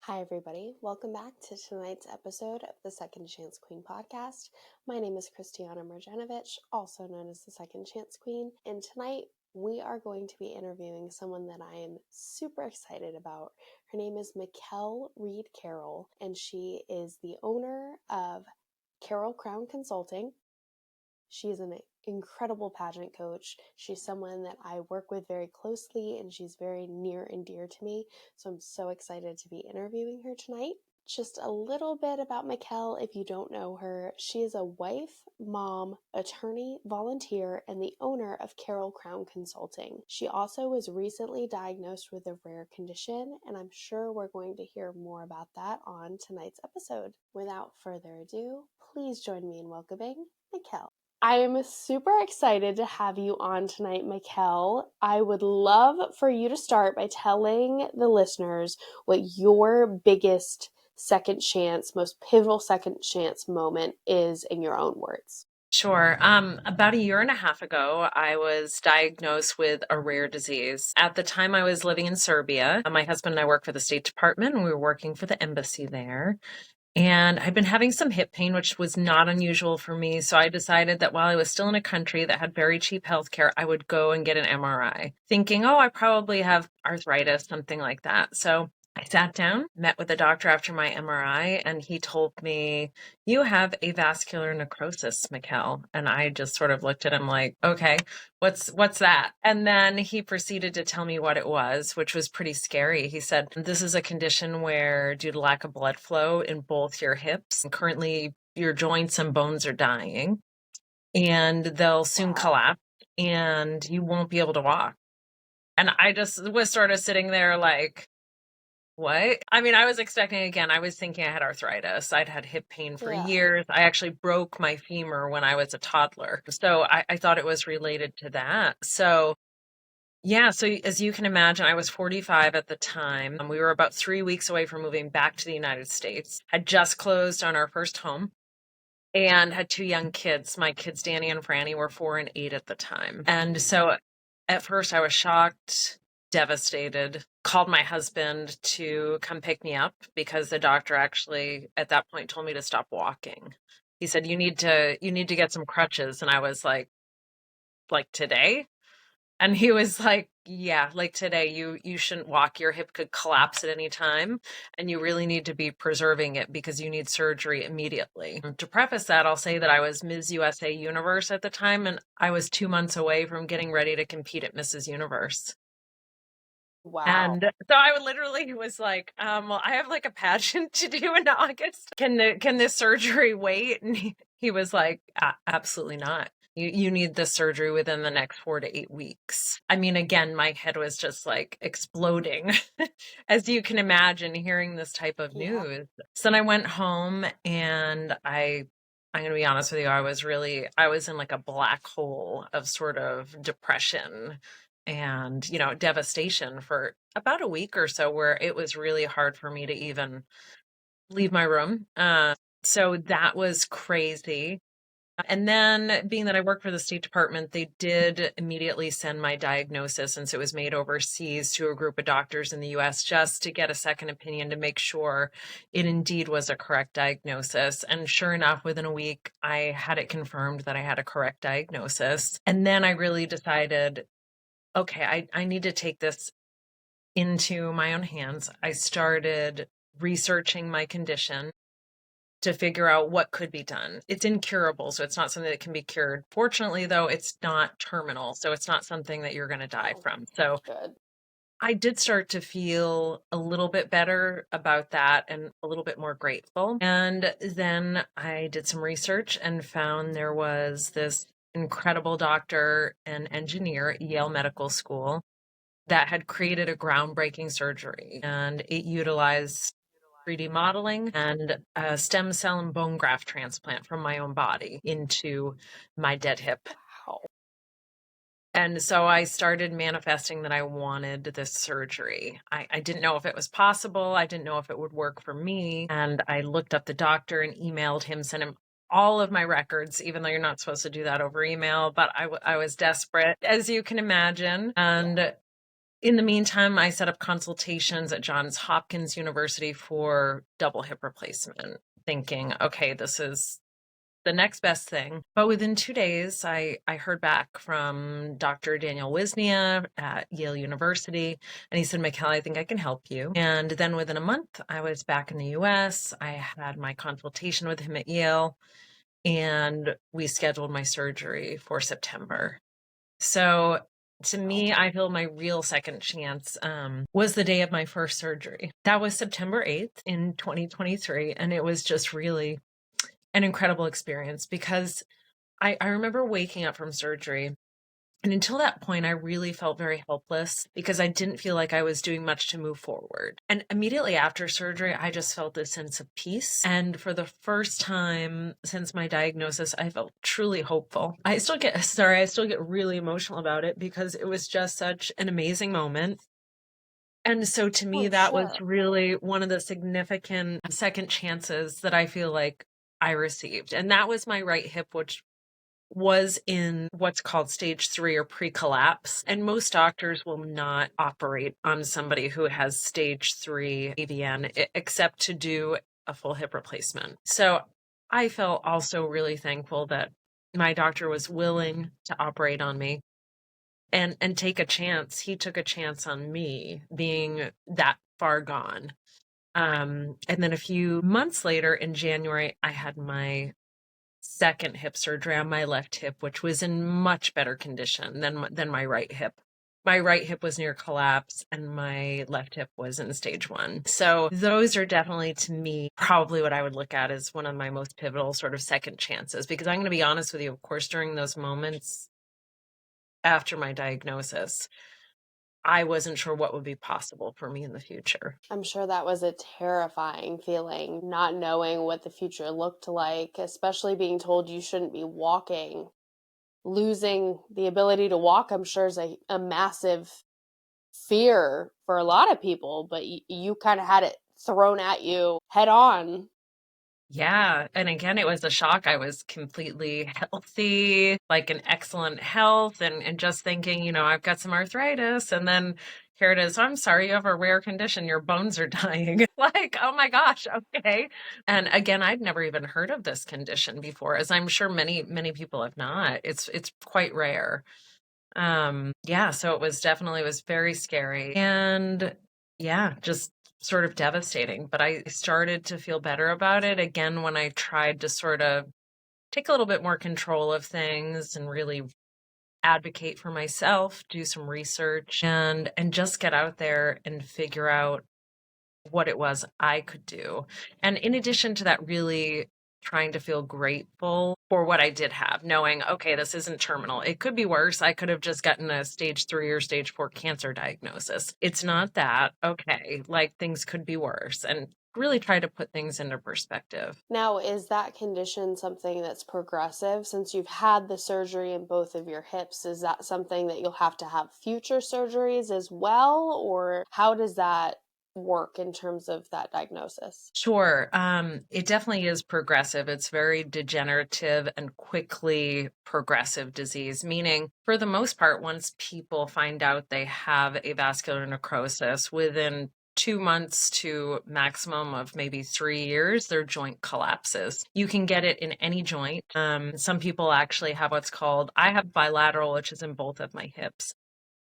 Hi, everybody. Welcome back to tonight's episode of the Second Chance Queen podcast. My name is Kristianna Mrjenovich, also known as the Second Chance Queen, and tonight we are going to be interviewing someone that I am super excited about. Her name is Mikell Reed Carroll, and she is the owner of Carroll Crown Consulting. She is an incredible pageant coach. She's someone that I work with very closely, and she's very near and dear to me. So I'm so excited to be interviewing her tonight. Just a little bit about Mikell if you don't know her. She is a wife, mom, attorney, volunteer, and the owner of Carroll Crown Consulting. She also was recently diagnosed with a rare condition, and I'm sure we're going to hear more about that on tonight's episode. Without further ado, please join me in welcoming Mikell. I am super excited to have you on tonight, Mikell. I would love for you to start by telling the listeners what your biggest second chance, most pivotal second chance moment is in your own words. Sure. About a year and a half ago, I was diagnosed with a rare disease. At the time, I was living in Serbia. My husband and I work for the State Department, and we were working for the embassy there. And I'd been having some hip pain, which was not unusual for me. So I decided that while I was still in a country that had very cheap healthcare, I would go and get an MRI, thinking, I probably have arthritis, something like that. So I sat down, met with the doctor after my MRI, and he told me, "You have avascular necrosis, Mikell." And I just sort of looked at him like, "Okay, what's that?" And then he proceeded to tell me what it was, which was pretty scary. He said, "This is a condition where, due to lack of blood flow in both your hips, currently your joints and bones are dying, and they'll soon collapse, and you won't be able to walk." And I just was sort of sitting there like, what? I mean, I was expecting, again, I was thinking I had arthritis. I'd had hip pain for years. I actually broke my femur when I was a toddler. So I thought it was related to that. So yeah, so as you can imagine, I was 45 at the time. We were about 3 weeks away from moving back to the United States. Had just closed on our first home and had two young kids. My kids, Danny and Franny, were 4 and 8 at the time. And so at first I was shocked, devastated, called my husband to come pick me up because the doctor actually at that point told me to stop walking. He said, you need to get some crutches. And I was like today? And he was like, yeah, like today, you shouldn't walk. Your hip could collapse at any time, and you really need to be preserving it because you need surgery immediately. To preface that, I'll say that I was Ms. USA Universe at the time, and I was 2 months away from getting ready to compete at Mrs. Universe. Wow. And so I literally was like, well, I have like a pageant to do in August. Can this surgery wait? And he was like, absolutely not. You need this surgery within the next 4 to 8 weeks. I mean, again, my head was just like exploding, as you can imagine, hearing this type of news. So then I went home, and I'm going to be honest with you, I was in like a black hole of sort of depression and, devastation for about a week or so, where it was really hard for me to even leave my room. So that was crazy. And then, being that I work for the State Department, they did immediately send my diagnosis, and so it was made overseas to a group of doctors in the US just to get a second opinion to make sure it indeed was a correct diagnosis. And sure enough, within a week, I had it confirmed that I had a correct diagnosis. And then I really decided, okay, I need to take this into my own hands. I started researching my condition to figure out what could be done. It's incurable, so it's not something that can be cured. Fortunately, though, it's not terminal, so it's not something that you're going to die from. So I did start to feel a little bit better about that and a little bit more grateful. And then I did some research and found there was this incredible doctor and engineer at Yale Medical School that had created a groundbreaking surgery, and it utilized 3D modeling and a stem cell and bone graft transplant from my own body into my dead hip. Wow. And so I started manifesting that I wanted this surgery. I didn't know if it was possible. I didn't know if it would work for me. And I looked up the doctor and emailed him, sent him all of my records, even though you're not supposed to do that over email. But I was desperate, as you can imagine. And In the meantime, I set up consultations at Johns Hopkins University for double hip replacement, thinking, okay, this is the next best thing. But within 2 days, I heard back from Dr. Daniel Wisnia at Yale University, and he said, Mikell, I think I can help you. And then within a month, I was back in the US. I had my consultation with him at Yale, and we scheduled my surgery for September. So to me, I feel my real second chance was the day of my first surgery. That was September 8th in 2023. And it was just really an incredible experience because I remember waking up from surgery. And until that point, I really felt very helpless because I didn't feel like I was doing much to move forward. And immediately after surgery, I just felt this sense of peace. And for the first time since my diagnosis, I felt truly hopeful. I still get really emotional about it because it was just such an amazing moment. And so to me, that was really one of the significant second chances that I feel like I received. And that was my right hip, which was in what's called stage 3 or pre-collapse. And most doctors will not operate on somebody who has stage 3 AVN except to do a full hip replacement. So I felt also really thankful that my doctor was willing to operate on me and take a chance. He took a chance on me being that far gone. And then a few months later in January, I had my second hip surgery on my left hip, which was in much better condition than my right hip. My right hip was near collapse and my left hip was in stage 1. So those are definitely, to me, probably what I would look at as one of my most pivotal sort of second chances, because I'm going to be honest with you, of course, during those moments after my diagnosis, I wasn't sure what would be possible for me in the future. I'm sure that was a terrifying feeling, not knowing what the future looked like, especially being told you shouldn't be walking. Losing the ability to walk, I'm sure, is a massive fear for a lot of people, but you kind of had it thrown at you head on. Yeah. And again, it was a shock. I was completely healthy, like in excellent health, and just thinking, I've got some arthritis. And then here it is. I'm sorry, you have a rare condition. Your bones are dying. Like, oh my gosh. Okay. And again, I'd never even heard of this condition before, as I'm sure many, many people have not. It's quite rare. Yeah, so it was very scary. And yeah, just sort of devastating. But I started to feel better about it again when I tried to sort of take a little bit more control of things and really advocate for myself, do some research and just get out there and figure out what it was I could do. And in addition to that, really trying to feel grateful for what I did have, knowing, okay, this isn't terminal. It could be worse. I could have just gotten a stage 3 or stage 4 cancer diagnosis. It's not that. Okay, like things could be worse. And really try to put things into perspective. Now, is that condition something that's progressive? Since you've had the surgery in both of your hips, is that something that you'll have to have future surgeries as well? Or how does that work in terms of that diagnosis? Sure. It definitely is progressive. It's very degenerative and quickly progressive disease, meaning for the most part, once people find out they have avascular necrosis, within 2 months to maximum of maybe 3 years, their joint collapses. You can get it in any joint. Some people actually have what's called, I have bilateral, which is in both of my hips.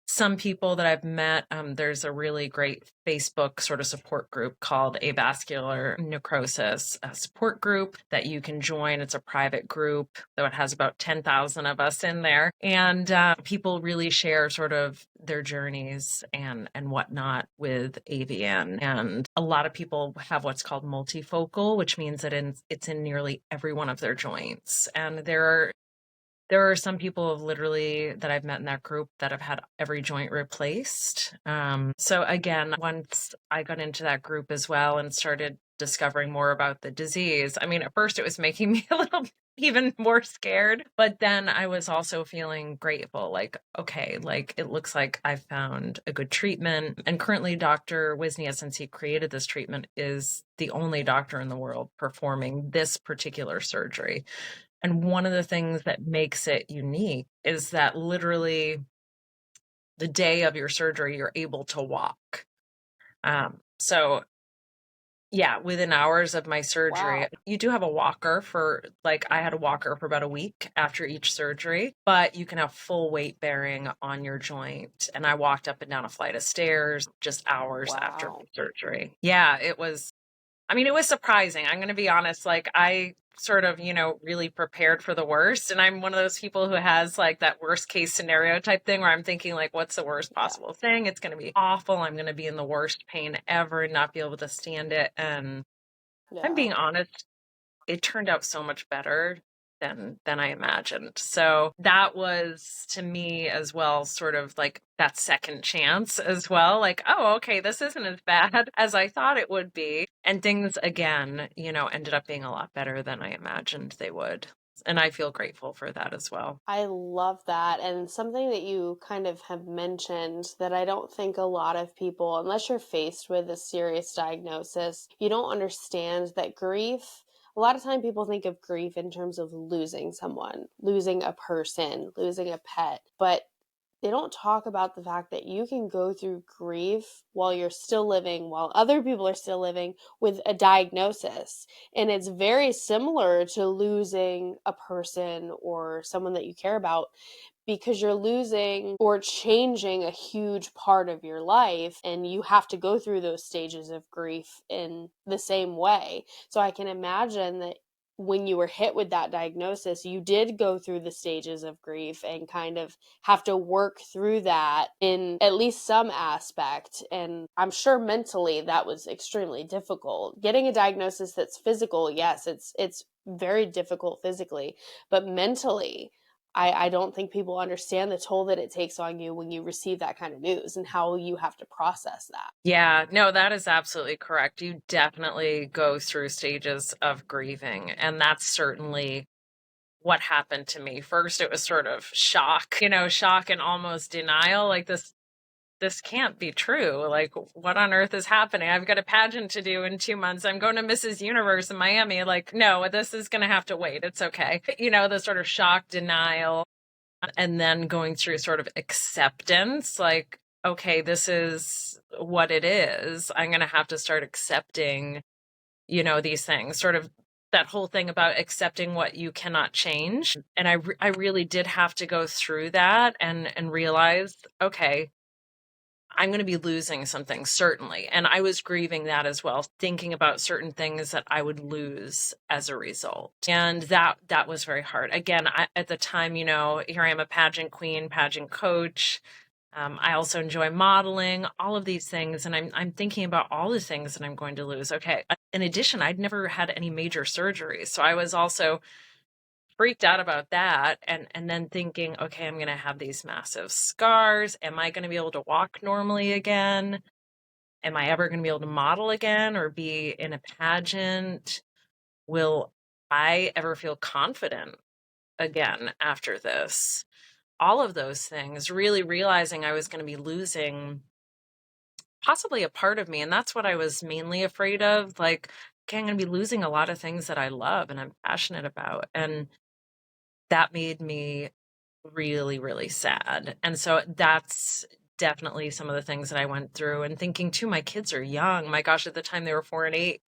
Some people that I've met, there's a really great Facebook sort of support group called Avascular Necrosis Support Group that you can join. It's a private group, though it has about 10,000 of us in there. And people really share sort of their journeys and whatnot with AVN. And a lot of people have what's called multifocal, which means that it's in nearly every one of their joints. And there are some people that I've met in that group that have had every joint replaced. So again, once I got into that group as well and started discovering more about the disease, I mean, at first it was making me a little even more scared, but then I was also feeling grateful, like, okay, like it looks like I found a good treatment. And currently Dr. Wisnia, since he created this treatment, is the only doctor in the world performing this particular surgery. And one of the things that makes it unique is that literally the day of your surgery, you're able to walk. So yeah, within hours of my surgery, Wow. you do have a walker for, like, I had a walker for about a week after each surgery, but you can have full weight bearing on your joint. And I walked up and down a flight of stairs just hours after Wow. my surgery. Yeah, it was surprising. I'm going to be honest. Like, I sort of, really prepared for the worst. And I'm one of those people who has like that worst case scenario type thing where I'm thinking, like, what's the worst Yeah. possible thing? It's going to be awful. I'm going to be in the worst pain ever and not be able to stand it. And I'm Yeah. being honest, it turned out so much better than I imagined. So that was, to me as well, sort of like that second chance as well. Like, oh, okay, this isn't as bad as I thought it would be. And things again, ended up being a lot better than I imagined they would. And I feel grateful for that as well. I love that. And something that you kind of have mentioned that I don't think a lot of people, unless you're faced with a serious diagnosis, you don't understand that grief. A lot of time people think of grief in terms of losing someone, losing a person, losing a pet. But they don't talk about the fact that you can go through grief while you're still living, while other people are still living with a diagnosis. And it's very similar to losing a person or someone that you care about because you're losing or changing a huge part of your life and you have to go through those stages of grief in the same way. So I can imagine that when you were hit with that diagnosis, you did go through the stages of grief and kind of have to work through that in at least some aspect. And I'm sure mentally that was extremely difficult. Getting a diagnosis that's physical, yes, it's very difficult physically, but mentally, I don't think people understand the toll that it takes on you when you receive that kind of news and how you have to process that. Yeah, no, that is absolutely correct. You definitely go through stages of grieving, and that's certainly what happened to me. First, it was sort of shock, shock and almost denial. Like, this can't be true. Like, what on earth is happening? I've got a pageant to do in 2 months. I'm going to Mrs. Universe in Miami. Like, no, this is going to have to wait. It's okay. The sort of shock, denial, and then going through sort of acceptance. Like, okay, this is what it is. I'm going to have to start accepting, these things, sort of that whole thing about accepting what you cannot change. And I really did have to go through that and realize, okay, I'm going to be losing something, certainly. And I was grieving that as well, thinking about certain things that I would lose as a result. And that was very hard. Again, at the time, here I am, a pageant queen, pageant coach. I also enjoy modeling, all of these things. And I'm thinking about all the things that I'm going to lose. Okay. In addition, I'd never had any major surgeries. So I was also freaked out about that, and then thinking, okay, I'm going to have these massive scars. Am I going to be able to walk normally again? Am I ever going to be able to model again or be in a pageant? Will I ever feel confident again after this? All of those things, really realizing I was going to be losing possibly a part of me. And that's what I was mainly afraid of. Like, okay, I'm going to be losing a lot of things that I love and I'm passionate about. And that made me really, really sad. And so that's definitely some of the things that I went through. And thinking too, my kids are young. My gosh, at the time they were 4 and 8.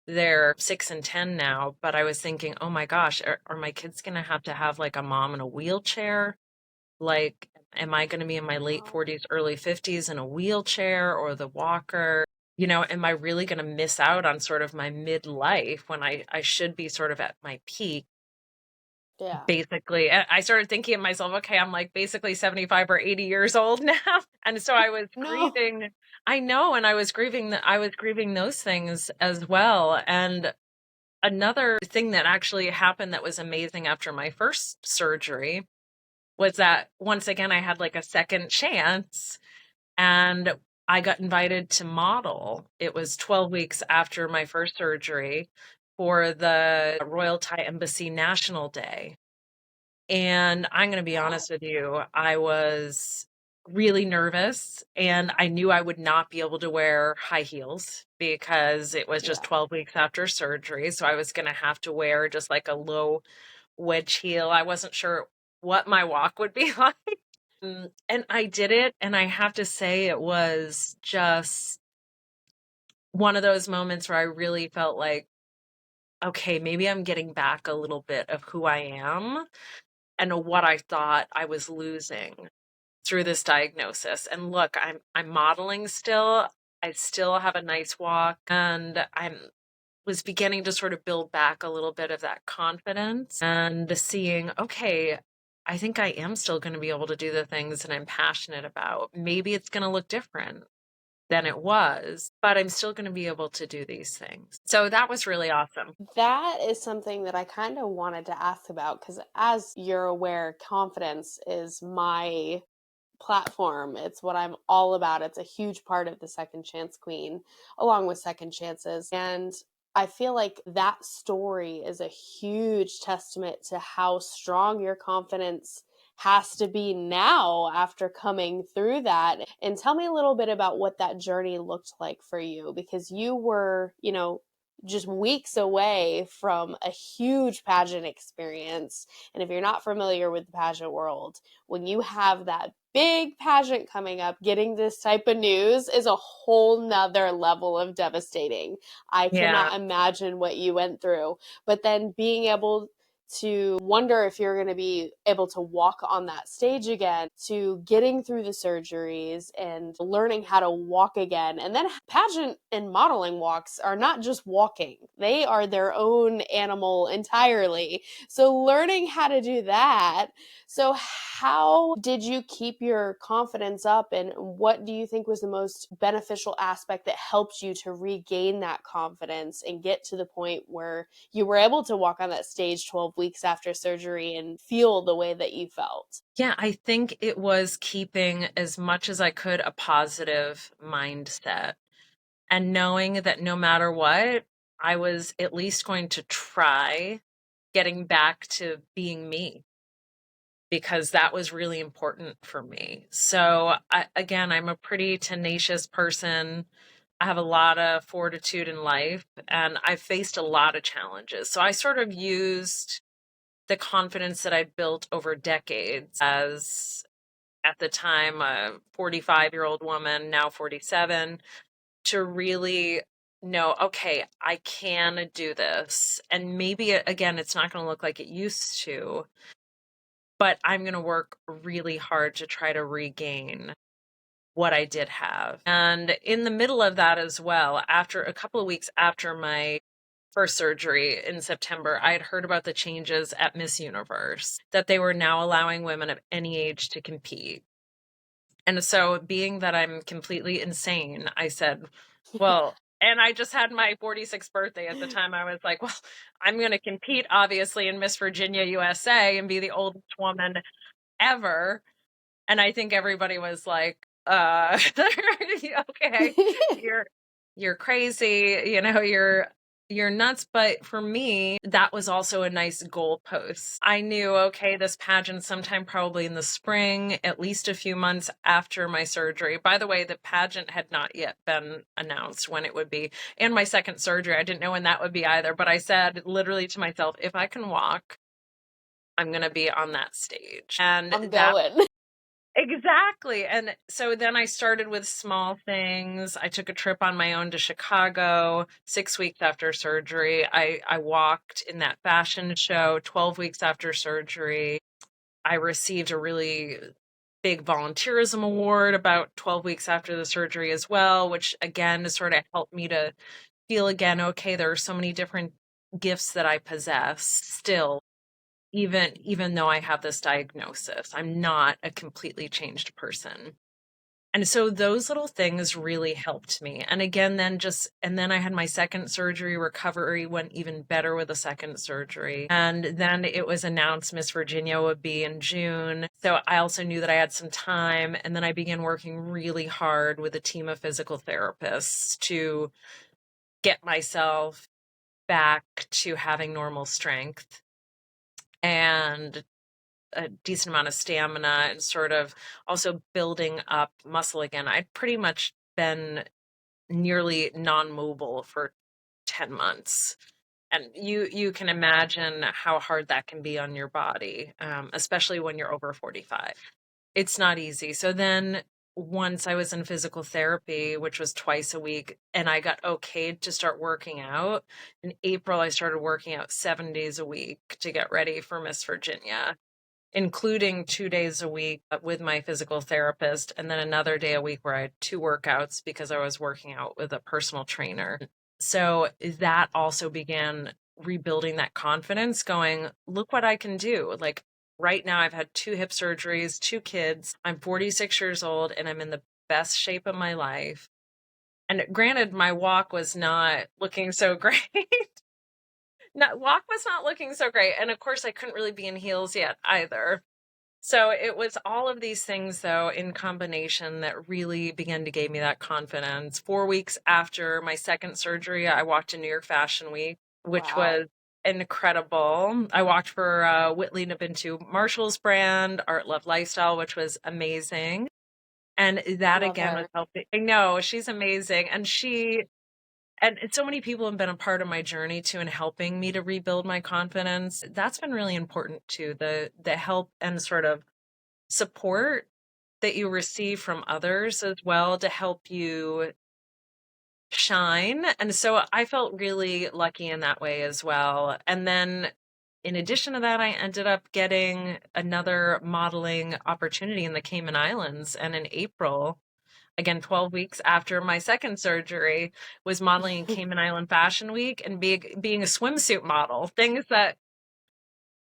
They're 6 and 10 now. But I was thinking, oh my gosh, are my kids going to have like a mom in a wheelchair? Like, am I going to be in my late Wow. 40s, early 50s in a wheelchair or the walker? Am I really going to miss out on sort of my midlife when I should be sort of at my peak? Yeah. Basically, I started thinking of myself, okay, I'm like basically 75 or 80 years old now. And so I was No. grieving. I know. And I was grieving that I was grieving those things as well. And another thing that actually happened that was amazing after my first surgery was that once again, I had like a second chance and I got invited to model. It was 12 weeks after my first surgery for the Royal Thai Embassy National Day. And I'm going to be Wow. honest with you, I was really nervous and I knew I would not be able to wear high heels because it was just Yeah. 12 weeks after surgery. So I was going to have to wear just like a low wedge heel. I wasn't sure what my walk would be like. And I did it, and I have to say it was just one of those moments where I really felt like, okay, maybe I'm getting back a little bit of who I am and what I thought I was losing through this diagnosis. And look, I'm modeling still. I still have a nice walk, and I'm was beginning to sort of build back a little bit of that confidence and seeing, okay, I think I am still going to be able to do the things that I'm passionate about. Maybe it's going to look different than it was, but I'm still going to be able to do these things. So that was really awesome. That is something that I kind of wanted to ask about because, as you're aware, confidence is my platform. It's what I'm all about. It's a huge part of the Second Chance Queen, along with Second Chances. And I feel like that story is a huge testament to how strong your confidence has to be now after coming through that. And tell me a little bit about what that journey looked like for you, because you were, just weeks away from a huge pageant experience. And if you're not familiar with the pageant world, when you have that big pageant coming up, getting this type of news is a whole nother level of devastating. I Yeah. cannot imagine what you went through. But then being able to wonder if you're going to be able to walk on that stage again, to getting through the surgeries and learning how to walk again. And then pageant and modeling walks are not just walking, they are their own animal entirely. So learning how to do that. So how did you keep your confidence up, and what do you think was the most beneficial aspect that helped you to regain that confidence and get to the point where you were able to walk on that stage 12 weeks after surgery and feel the way that you felt? Yeah, I think it was keeping as much as I could a positive mindset and knowing that no matter what, I was at least going to try getting back to being me, because that was really important for me. So, again, I'm a pretty tenacious person. I have a lot of fortitude in life, and I've faced a lot of challenges. So I sort of used the confidence that I'd built over decades as, at the time, a 45-year-old woman, now 47, to really know, okay, I can do this. And maybe, again, it's not going to look like it used to, but I'm going to work really hard to try to regain what I did have. And in the middle of that as well, after a couple of weeks after my first surgery in September, I had heard about the changes at Miss Universe, that they were now allowing women of any age to compete. And so, being that I'm completely insane, I said, well, and I just had my 46th birthday at the time. I was like, well, I'm going to compete, obviously, in Miss Virginia USA and be the oldest woman ever. And I think everybody was like, okay, you're crazy, you're nuts. But for me, that was also a nice goalpost. I knew, okay, this pageant sometime probably in the spring, at least a few months after my surgery. By the way, the pageant had not yet been announced when it would be. And my second surgery, I didn't know when that would be either. But I said literally to myself, if I can walk, I'm going to be on that stage. And I'm that going. exactly. And so then I started with small things. I took a trip on my own to Chicago 6 weeks after surgery. I walked in that fashion show 12 weeks after surgery. I received a really big volunteerism award about 12 weeks after the surgery as well, which again sort of helped me to feel again, okay, there are so many different gifts that I possess still, even though I have this diagnosis. I'm not a completely changed person. And so those little things really helped me. And again, then I had my second surgery. Recovery went even better with the second surgery. And then it was announced Miss Virginia would be in June. So I also knew that I had some time. And then I began working really hard with a team of physical therapists to get myself back to having normal strength and a decent amount of stamina, and sort of also building up muscle again. I'd pretty much been nearly non-mobile for 10 months. And you can imagine how hard that can be on your body, especially when you're over 45. It's not easy. So then once I was in physical therapy, which was twice a week, and I got okayed to start working out, in April, I started working out 7 days a week to get ready for Miss Virginia, including 2 days a week with my physical therapist, and then another day a week where I had 2 workouts because I was working out with a personal trainer. So that also began rebuilding that confidence, going, look what I can do. Like right now, I've had 2 hip surgeries, 2 kids. I'm 46 years old and I'm in the best shape of my life. And granted, my walk was not looking so great. Walk was not looking so great. And of course, I couldn't really be in heels yet either. So it was all of these things, though, in combination that really began to give me that confidence. 4 weeks after my second surgery, I walked in New York Fashion Week, which Wow. was incredible. I walked for Whitley Nabintu Marshall's brand, Art Love Lifestyle, which was amazing. And that Love again was her. helping. I know she's amazing. And so many people have been a part of my journey too in helping me to rebuild my confidence. That's been really important too, the help and sort of support that you receive from others as well to help you shine. And so I felt really lucky in that way as well. And then in addition to that, I ended up getting another modeling opportunity in the Cayman Islands. And in April, again, 12 weeks after my second surgery, was modeling in Cayman Island Fashion Week and being a swimsuit model, things that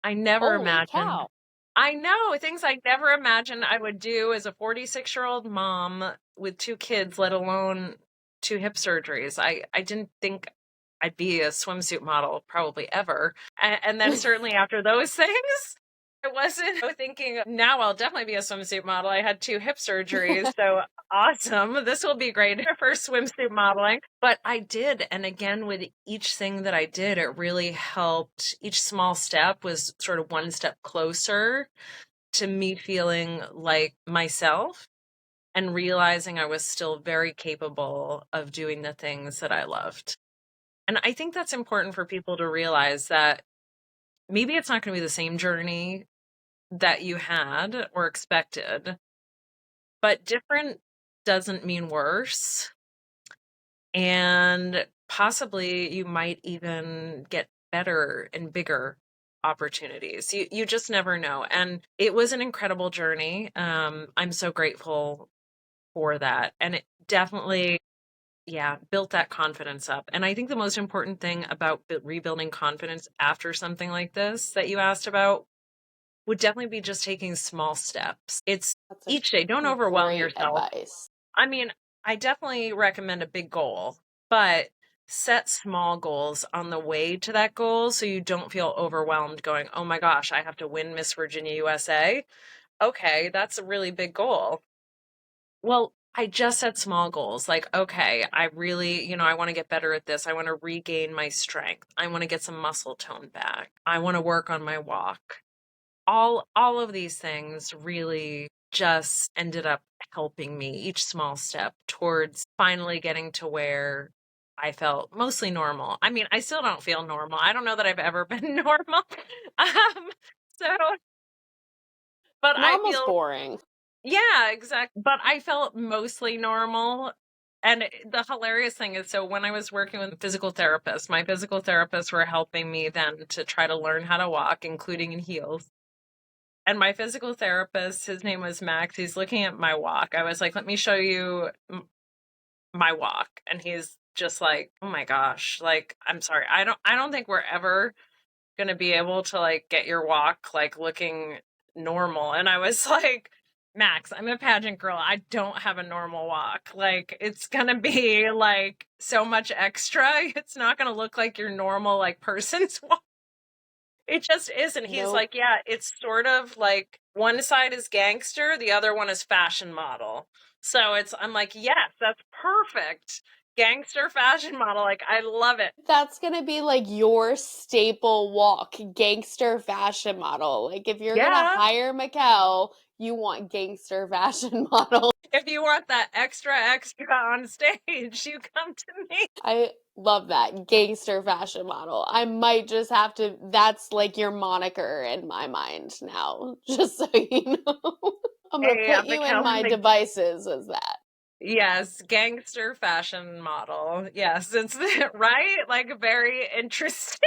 I never Holy imagined. cow. I know, things I never imagined I would do as a 46-year-old mom with 2 kids, let alone 2 hip surgeries. I didn't think I'd be a swimsuit model probably ever. And then certainly after those things, I wasn't thinking, now I'll definitely be a swimsuit model. I had 2 hip surgeries, so awesome. This will be great for swimsuit modeling. But I did. And again, with each thing that I did, it really helped. Each small step was sort of one step closer to me feeling like myself and realizing I was still very capable of doing the things that I loved. And I think that's important for people to realize that maybe it's not going to be the same journey that you had or expected, but different doesn't mean worse. And possibly you might even get better and bigger opportunities. You just never know. And it was an incredible journey. I'm so grateful for that. And it definitely, yeah, built that confidence up. And I think the most important thing about rebuilding confidence after something like this that you asked about would definitely be just taking small steps. It's That's a each day. Don't overwhelm great yourself. advice. I mean, I definitely recommend a big goal, but set small goals on the way to that goal so you don't feel overwhelmed going, oh my gosh, I have to win Miss Virginia USA. Okay, that's a really big goal. Well, I just set small goals like, okay, I really, I want to get better at this. I want to regain my strength. I want to get some muscle tone back. I want to work on my walk. All of these things really just ended up helping me each small step towards finally getting to where I felt mostly normal. I mean, I still don't feel normal. I don't know that I've ever been normal. So, but I Normal's feel, boring. yeah, exactly. But I felt mostly normal. And the hilarious thing is, so when I was working with a physical therapist, my physical therapists were helping me then to try to learn how to walk, including in heels. And my physical therapist, his name was Max, he's looking at my walk. I was like, let me show you my walk. And he's just like, oh my gosh, like, I'm sorry. I don't think we're ever going to be able to like get your walk like looking normal. And I was like, Max, I'm a pageant girl. I don't have a normal walk. Like, it's going to be like so much extra. It's not going to look like your normal like person's walk. It just isn't. He's Nope. like, yeah, it's sort of like one side is gangster, the other one is fashion model. So I'm like, yes, that's perfect. Gangster fashion model. Like, I love it. That's gonna be like your staple walk, gangster fashion model. Like if you're gonna Yeah. hire Mikell, you want gangster fashion model. If you want that extra on stage, you come to me. I love that gangster fashion model. I might just have to, that's like your moniker in my mind now, just so you know. I'm going to Hey, put you in Mikell, my devices as that. yes, gangster fashion model. Yes, it's right. Like very interesting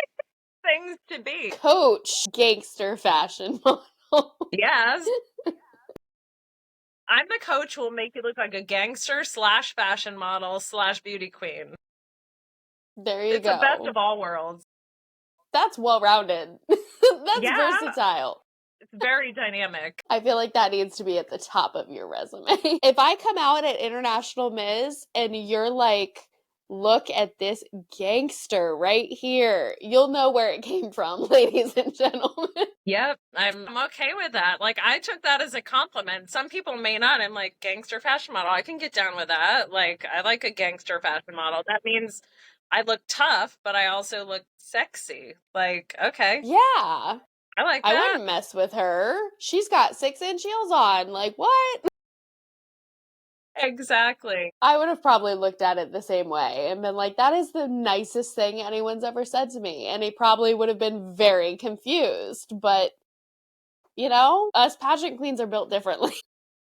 things to be. Coach gangster fashion model. Yes, I'm the coach who will make you look like a gangster slash fashion model slash beauty queen. There you It's the best of go. all worlds. That's well rounded. That's Yeah, versatile. it's very dynamic. I feel like that needs to be at the top of your resume. If I come out at International Ms. and you're like, look at this gangster right here, you'll know where it came from, ladies and gentlemen. Yep, I'm okay with that. Like I took that as a compliment. Some people may not. I'm like gangster fashion model. I can get down with that. Like I like a gangster fashion model. That means I look tough, but I also look sexy. Like, okay, Yeah. I like I that. wouldn't mess with her. She's got 6-inch heels on. Like, what? Exactly. I would have probably looked at it the same way and been like, that is the nicest thing anyone's ever said to me. And he probably would have been very confused. But, us pageant queens are built differently.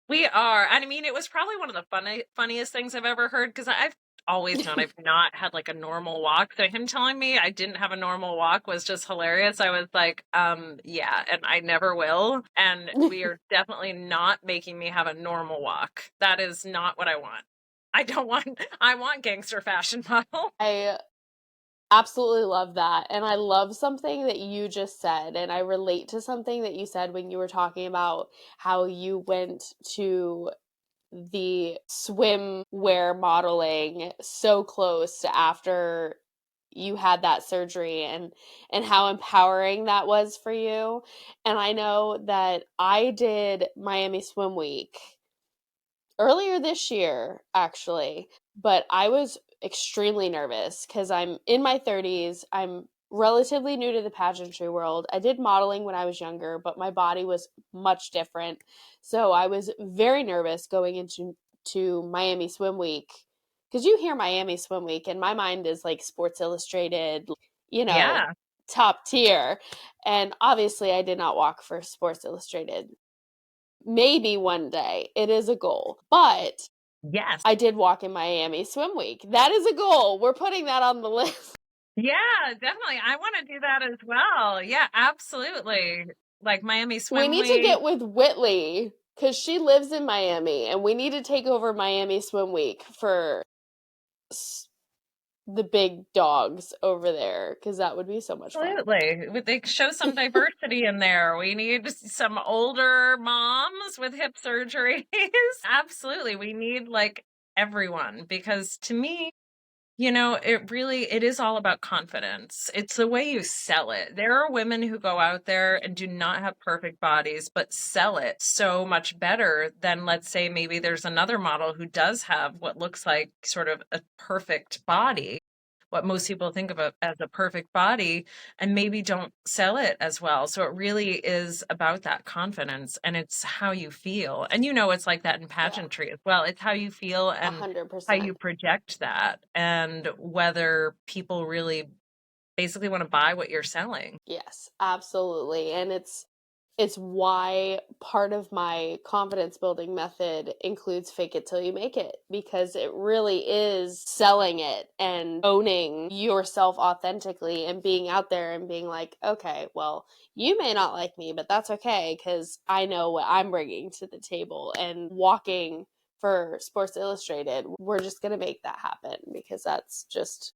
We are. And I mean, it was probably one of the funniest things I've ever heard because I've always known I've not had like a normal walk. So him telling me I didn't have a normal walk was just hilarious. I was like, yeah, and I never will. And we are definitely not making me have a normal walk. That is not what I want. I want gangster fashion model. I absolutely love that. And I love something that you just said. And I relate to something that you said when you were talking about how you went to the swimwear modeling so close to after you had that surgery and how empowering that was for you. And I know that I did Miami Swim Week earlier this year, actually, but I was extremely nervous because I'm in my 30s. I'm relatively new to the pageantry world. I did modeling when I was younger, but my body was much different. So I was very nervous going into Miami Swim Week because you hear Miami Swim Week, and my mind is like Sports Illustrated, you know, Yeah. top tier. And obviously, I did not walk for Sports Illustrated. Maybe one day. It is a goal. But Yes. I did walk in Miami Swim Week. That is a goal. We're putting that on the list. Yeah, definitely. I want to do that as well. Yeah, absolutely. Like Miami We Swim need to Week. get with Whitley because she lives in Miami and we need to take over Miami Swim Week for the big dogs over there because that would be so much fun. Absolutely. They show some diversity in there. We need some older moms with hip surgeries. Absolutely. We need like everyone because to me, it is all about confidence. It's the way you sell it. There are women who go out there and do not have perfect bodies, but sell it so much better than, let's say, maybe there's another model who does have what looks like sort of a perfect body, what most people think of as a perfect body, and maybe don't sell it as well. So it really is about that confidence and it's how you feel. And it's like that in Yeah, pageantry as well. It's how you feel and how you 100%. project that and whether people really basically want to buy what you're selling. Yes, absolutely. And it's why part of my confidence building method includes fake it till you make it because it really is selling it and owning yourself authentically and being out there and being like, okay, well, you may not like me, but that's okay because I know what I'm bringing to the table and walking for Sports Illustrated. We're just going to make that happen because that's just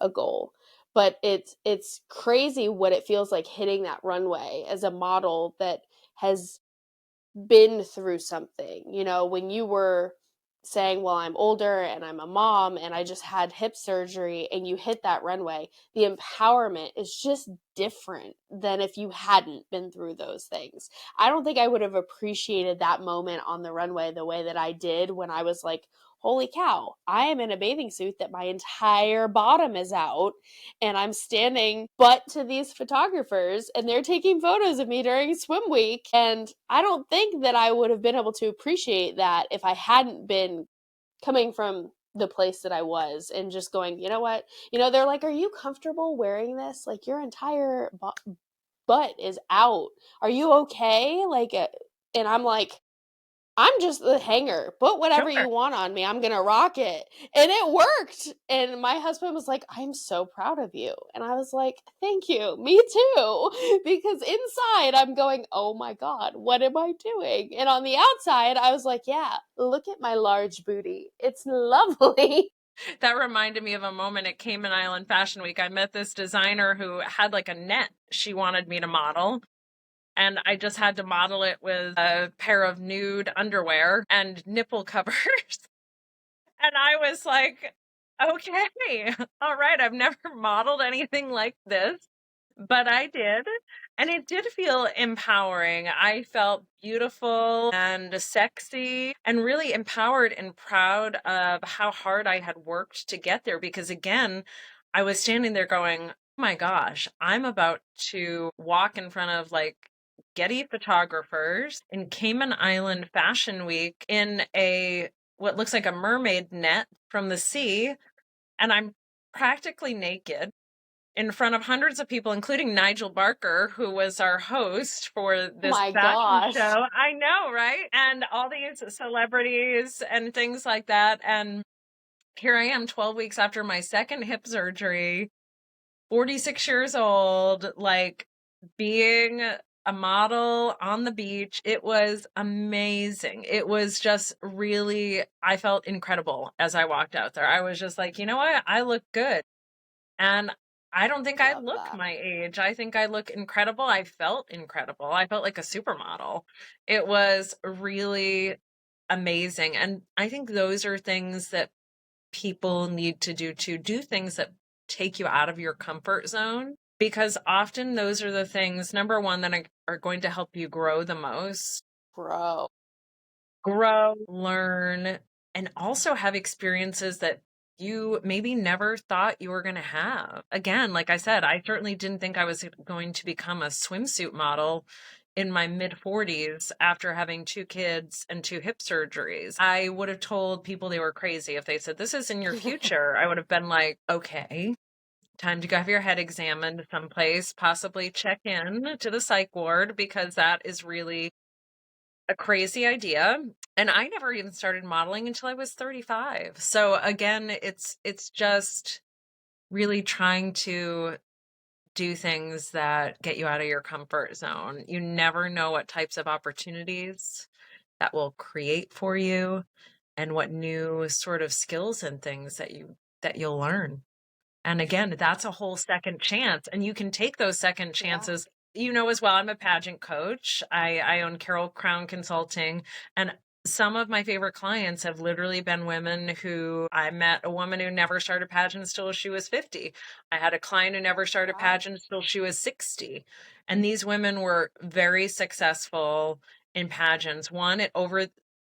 a goal. But it's crazy what it feels like hitting that runway as a model that has been through something. When you were saying, well, I'm older and I'm a mom and I just had hip surgery, and you hit that runway, the empowerment is just different than if you hadn't been through those things. I don't think I would have appreciated that moment on the runway the way that I did when I was like, holy cow, I am in a bathing suit that my entire bottom is out and I'm standing butt to these photographers and they're taking photos of me during swim week. And I don't think that I would have been able to appreciate that if I hadn't been coming from the place that I was and just going, you know what? They're like, are you comfortable wearing this? Like your entire butt is out. Are you okay? And I'm like, I'm just the hanger. Put whatever Sure. you want on me. I'm going to rock it. And it worked. And my husband was like, I'm so proud of you. And I was like, thank you. Me too. Because inside I'm going, oh my God, what am I doing? And on the outside, I was like, yeah, look at my large booty. It's lovely. That reminded me of a moment at Cayman Island Fashion Week. I met this designer who had like a net she wanted me to model. And I just had to model it with a pair of nude underwear and nipple covers. And I was like, okay, all right, I've never modeled anything like this, but I did. And it did feel empowering. I felt beautiful and sexy and really empowered and proud of how hard I had worked to get there. Because again, I was standing there going, oh my gosh, I'm about to walk in front of like Getty photographers in Cayman Island Fashion Week in a what looks like a mermaid net from the sea, and I'm practically naked in front of hundreds of people, including Nigel Barker, who was our host for this My fashion gosh. show. I know, right? And all these celebrities and things like that. And here I am 12 weeks after my second hip surgery, 46 years old, like being a model on the beach. It was amazing. It was just really, I felt incredible as I walked out there. I was just like, you know what? I look good. And I don't think I Love look that. my age. I think I look incredible. I felt incredible. I felt like a supermodel. It was really amazing. And I think those are things that people need to do things that take you out of your comfort zone, because often those are the things, number one, that are going to help you grow the most, Bro. grow, learn, and also have experiences that you maybe never thought you were going to have. Again, like I said, I certainly didn't think I was going to become a swimsuit model in my mid 40s after having 2 kids and 2 hip surgeries. I would have told people they were crazy if they said, this is in your future. I would have been like, okay, time to go have your head examined someplace, possibly check in to the psych ward, because that is really a crazy idea. And I never even started modeling until I was 35. So again, it's just really trying to do things that get you out of your comfort zone. You never know what types of opportunities that will create for you, and what new sort of skills and things that you'll learn. And again, that's a whole second chance. And you can take those second Yeah. chances. You know, as well, I'm a pageant coach. I own Carroll Crown Consulting. And some of my favorite clients have literally been women who I met a woman who never started pageants till she was 50. I had a client who never started Wow. pageants till she was 60. And these women were very successful in pageants. One, it over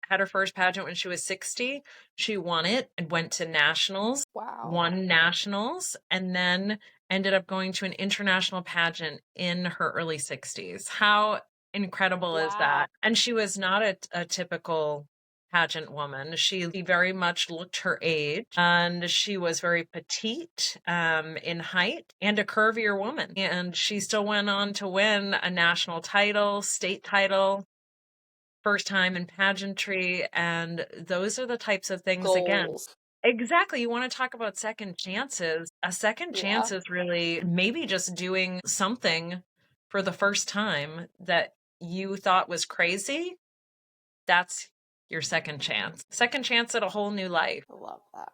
had her first pageant when she was 60. She won it and went to nationals, Wow. won nationals, and then ended up going to an international pageant in her early 60s. How incredible is Wow. that? And she was not a typical pageant woman. She very much looked her age, and she was very petite in height, and a curvier woman. And she still went on to win a national title, state title, first time in pageantry. And those are the types of things, again, Goals. exactly. You want to talk about second chances. A second Yeah. chance is really maybe just doing something for the first time that you thought was crazy. That's your second chance. Second chance at a whole new life. I love that.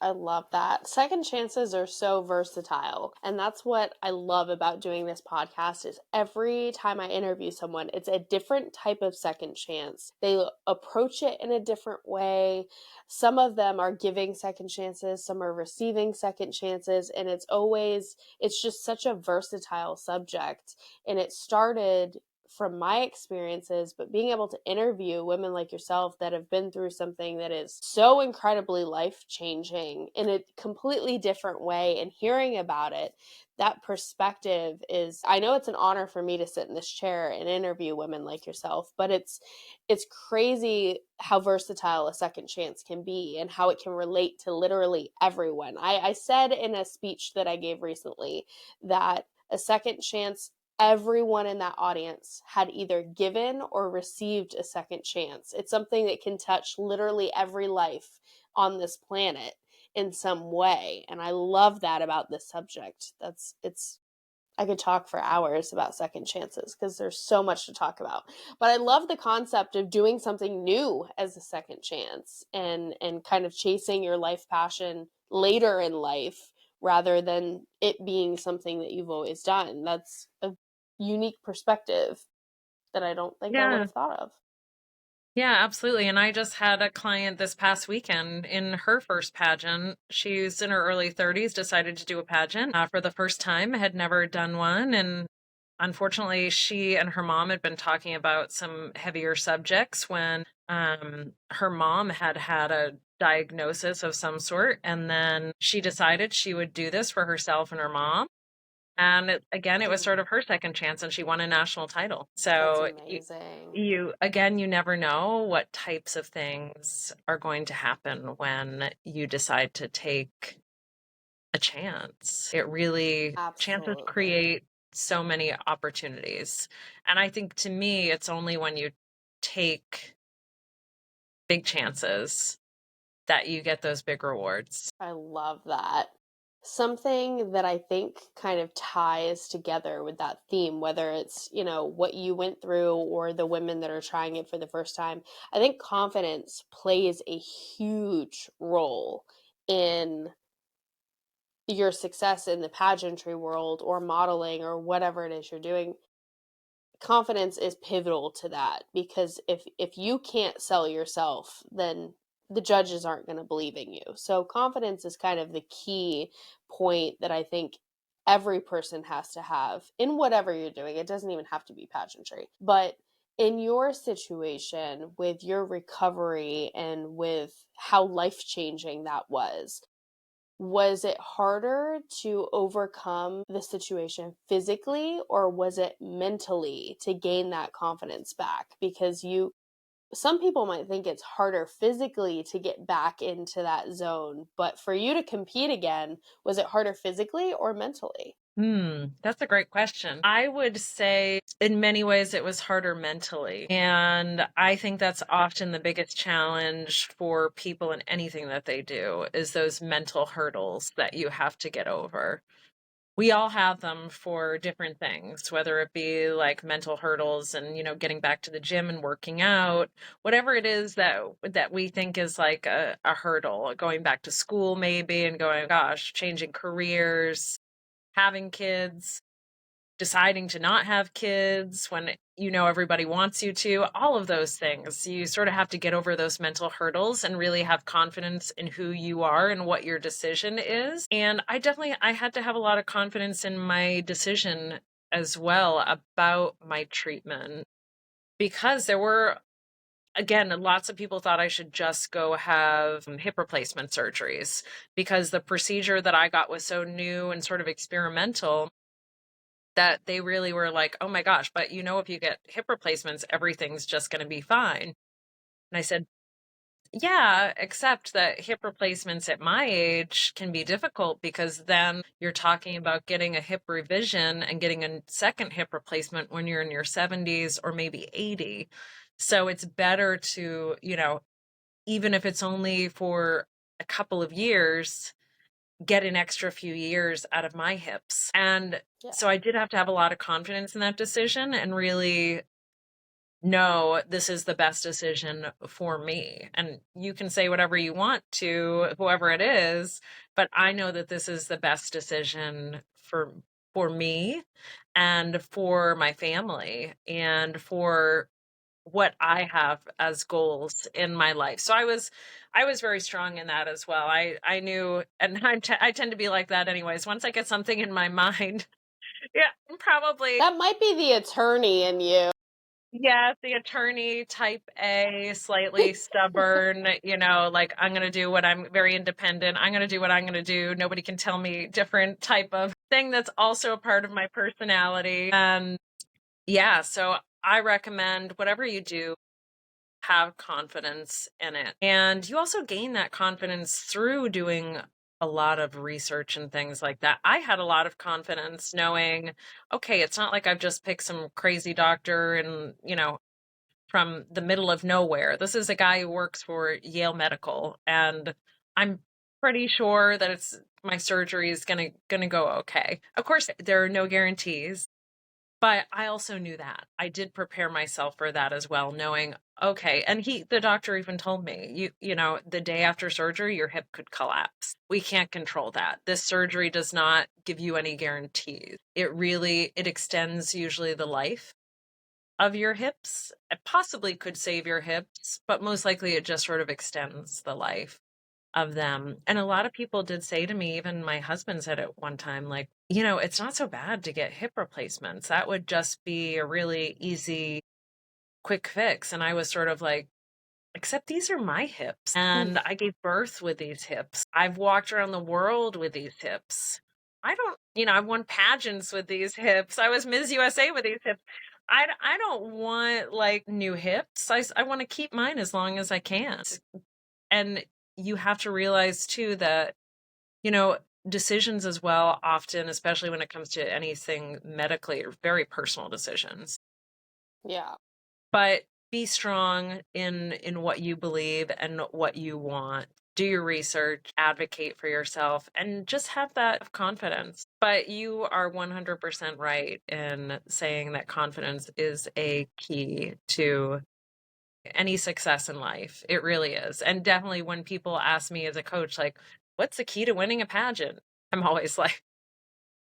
I love that. Second chances are so versatile. And that's what I love about doing this podcast is every time I interview someone, it's a different type of second chance. They approach it in a different way. Some of them are giving second chances, some are receiving second chances, and it's just such a versatile subject. And it started from my experiences, but being able to interview women like yourself that have been through something that is so incredibly life changing in a completely different way and hearing about it, that perspective is, I know it's an honor for me to sit in this chair and interview women like yourself, but it's crazy how versatile a second chance can be and how it can relate to literally everyone. I said in a speech that I gave recently that a second chance everyone in that audience had either given or received a second chance. It's something that can touch literally every life on this planet in some way. And I love that about this subject. I could talk for hours about second chances because there's so much to talk about. But I love the concept of doing something new as a second chance and kind of chasing your life passion later in life rather than it being something that you've always done. That's a unique perspective that I don't think I would Yeah. have thought of. Yeah, absolutely. And I just had a client this past weekend in her first pageant. She's in her early 30s, decided to do a pageant for the first time, had never done one. And unfortunately, she and her mom had been talking about some heavier subjects when her mom had had a diagnosis of some sort. And then she decided she would do this for herself and her mom. And again, it was sort of her second chance, and she won a national title. That's So amazing. you never know what types of things are going to happen when you decide to take a chance. It really, chances Absolutely. create so many opportunities. And I think to me, it's only when you take big chances that you get those big rewards. I love that. Something that I think kind of ties together with that theme, whether it's, what you went through or the women that are trying it for the first time, I think confidence plays a huge role in your success in the pageantry world or modeling or whatever it is you're doing. Confidence is pivotal to that because if you can't sell yourself, then the judges aren't going to believe in you. So confidence is kind of the key point that I think every person has to have in whatever you're doing. It doesn't even have to be pageantry. But in your situation with your recovery and with how life-changing that was it harder to overcome the situation physically or was it mentally to gain that confidence back? Because some people might think it's harder physically to get back into that zone, but for you to compete again, was it harder physically or mentally? That's a great question. I would say in many ways it was harder mentally. And I think that's often the biggest challenge for people in anything that they do is those mental hurdles that you have to get over. We all have them for different things, whether it be like mental hurdles and, getting back to the gym and working out, whatever it is that we think is like a hurdle, going back to school maybe and going, gosh, changing careers, having kids, deciding to not have kids when everybody wants you to, all of those things. You sort of have to get over those mental hurdles and really have confidence in who you are and what your decision is. And I had to have a lot of confidence in my decision as well about my treatment because there were, again, lots of people thought I should just go have hip replacement surgeries because the procedure that I got was so new and sort of experimental that they really were like, oh my gosh, but if you get hip replacements, everything's just going to be fine. And I said, yeah, except that hip replacements at my age can be difficult because then you're talking about getting a hip revision and getting a second hip replacement when you're in your 70s or maybe 80. So it's better to, even if it's only for a couple of years, get an extra few years out of my hips. And Yeah. so I did have to have a lot of confidence in that decision and really know this is the best decision for me. And you can say whatever you want to whoever it is, but I know that this is the best decision for me and for my family and for what I have as goals in my life. So I was very strong in that as well. I knew, and I tend to be like that anyways. Once I get something in my mind, yeah, probably, That might be the attorney in you. yeah, the attorney type A, slightly stubborn, like I'm going to do what I'm very independent. I'm going to do what I'm going to do. Nobody can tell me different type of thing that's also a part of my personality. And yeah, so I recommend whatever you do, have confidence in it. And you also gain that confidence through doing a lot of research and things like that, I had a lot of confidence knowing, okay, it's not like I've just picked some crazy doctor and, from the middle of nowhere. This is a guy who works for Yale Medical, and I'm pretty sure that my surgery is gonna go okay. Of course, there are no guarantees, but I also knew that. I did prepare myself for that as well, knowing, okay, and the doctor even told me, the day after surgery, your hip could collapse. We can't control that. This surgery does not give you any guarantees. It extends usually the life of your hips. It possibly could save your hips, but most likely it just sort of extends the life of them. And a lot of people did say to me, even my husband said at one time, like, it's not so bad to get hip replacements. That would just be a really easy, quick fix. And I was sort of like, except these are my hips. And I gave birth with these hips. I've walked around the world with these hips. I've won pageants with these hips. I was Ms. USA with these hips. I don't want like new hips. I want to keep mine as long as I can. And you have to realize too that, decisions as well, often, especially when it comes to anything medically, are very personal decisions. Yeah. But be strong in what you believe and what you want. Do your research, advocate for yourself, and just have that confidence. But you are 100% right in saying that confidence is a key to any success in life. It really is. And definitely when people ask me as a coach, like, what's the key to winning a pageant? I'm always like,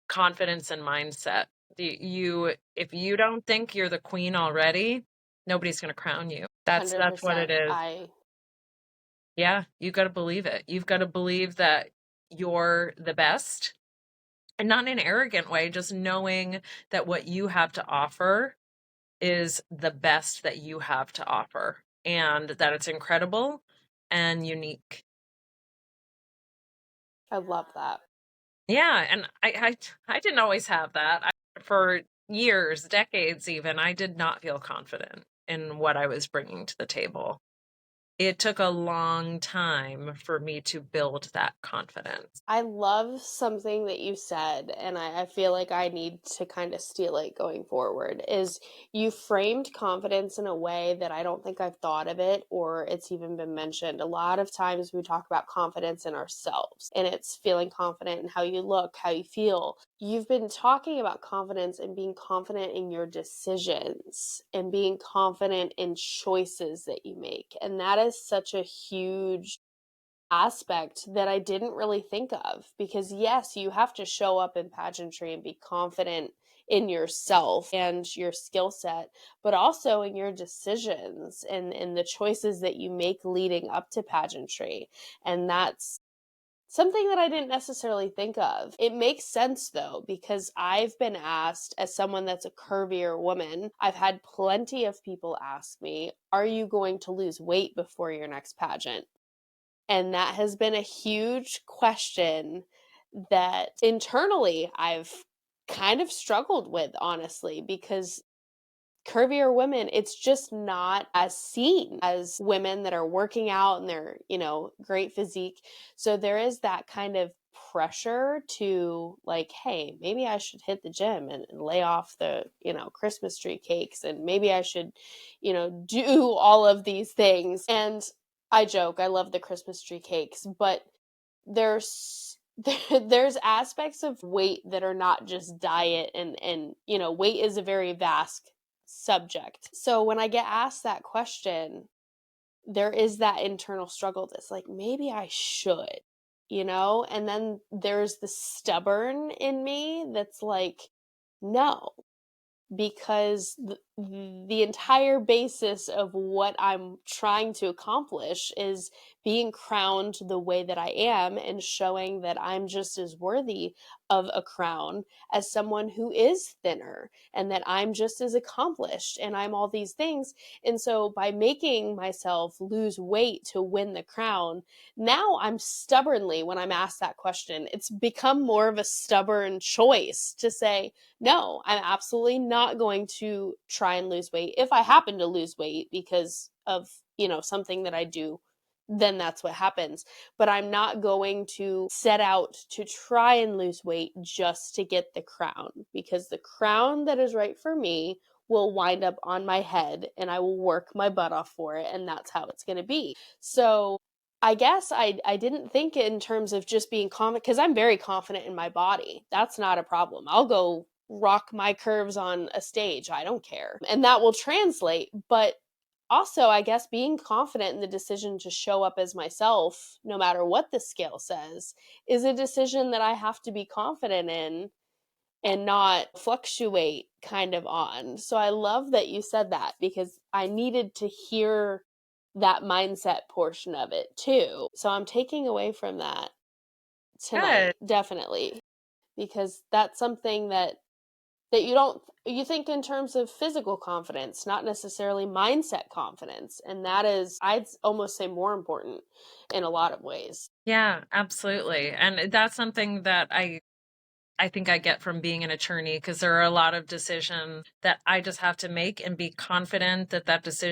confidence and mindset. If you don't think you're the queen already, nobody's going to crown you. That's what it 100%. is. Yeah, you got to believe it. You've got to believe that you're the best, and not in an arrogant way, just knowing that what you have to offer is the best that you have to offer, and that it's incredible and unique. I love that. Yeah, and I didn't always have that. For years, decades even, I did not feel confident in what I was bringing to the table. It took a long time for me to build that confidence. I love something that you said, and I feel like I need to kind of steal it going forward, is you framed confidence in a way that I don't think I've thought of it or it's even been mentioned. A lot of times we talk about confidence in ourselves, and it's feeling confident in how you look, how you feel. You've been talking about confidence and being confident in your decisions and being confident in choices that you make. And that is such a huge aspect that I didn't really think of, because yes, you have to show up in pageantry and be confident in yourself and your skill set, but also in your decisions and in the choices that you make leading up to pageantry. And that's something that I didn't necessarily think of. It makes sense though, because I've been asked, as someone that's a curvier woman, I've had plenty of people ask me, are you going to lose weight before your next pageant? And that has been a huge question that internally I've kind of struggled with, honestly, because curvier women, it's just not as seen as women that are working out and they're, great physique. So there is that kind of pressure to like, hey, maybe I should hit the gym and lay off the, Christmas tree cakes, and maybe I should, do all of these things. And I joke, I love the Christmas tree cakes, but there's there's aspects of weight that are not just diet, and weight is a very vast subject. So when I get asked that question, there is that internal struggle that's like, maybe I should, and then there's the stubborn in me that's like, no, because the entire basis of what I'm trying to accomplish is being crowned the way that I am and showing that I'm just as worthy of a crown as someone who is thinner, and that I'm just as accomplished and I'm all these things. And so by making myself lose weight to win the crown, now I'm stubbornly, when I'm asked that question, it's become more of a stubborn choice to say, no, I'm absolutely not going to try and lose weight if I happen to lose weight because of, something that I do then that's what happens. But I'm not going to set out to try and lose weight just to get the crown, because the crown that is right for me will wind up on my head and I will work my butt off for it, and that's how it's going to be. So I guess I didn't think in terms of just being confident, because I'm very confident in my body. That's not a problem. I'll go rock my curves on a stage. I don't care. And that will translate. But also, I guess being confident in the decision to show up as myself, no matter what the scale says, is a decision that I have to be confident in and not fluctuate kind of on. So I love that you said that, because I needed to hear that mindset portion of it too. So I'm taking away from that tonight, Good. definitely, because that's something that you think in terms of physical confidence, not necessarily mindset confidence, and that is, I'd almost say, more important in a lot of ways. Yeah, absolutely. And that's something that I think I get from being an attorney, because there are a lot of decisions that I just have to make and be confident that this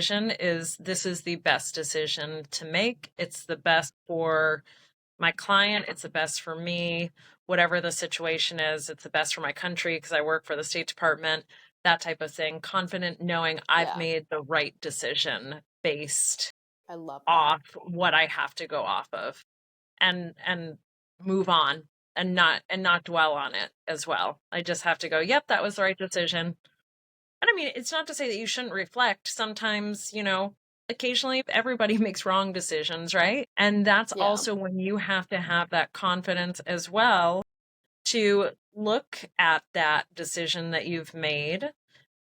is the best decision to make. It's the best for my client. It's the best for me, whatever the situation is. It's the best for my country because I work for the State Department, that type of thing. Confident knowing I've Yeah, made the right decision based I love that. off what I have to go off of, and move on, and not dwell on it as well. I just have to go, yep, that was the right decision. And I mean, it's not to say that you shouldn't reflect. Sometimes, occasionally everybody makes wrong decisions, right? And that's Yeah, also when you have to have that confidence as well to look at that decision that you've made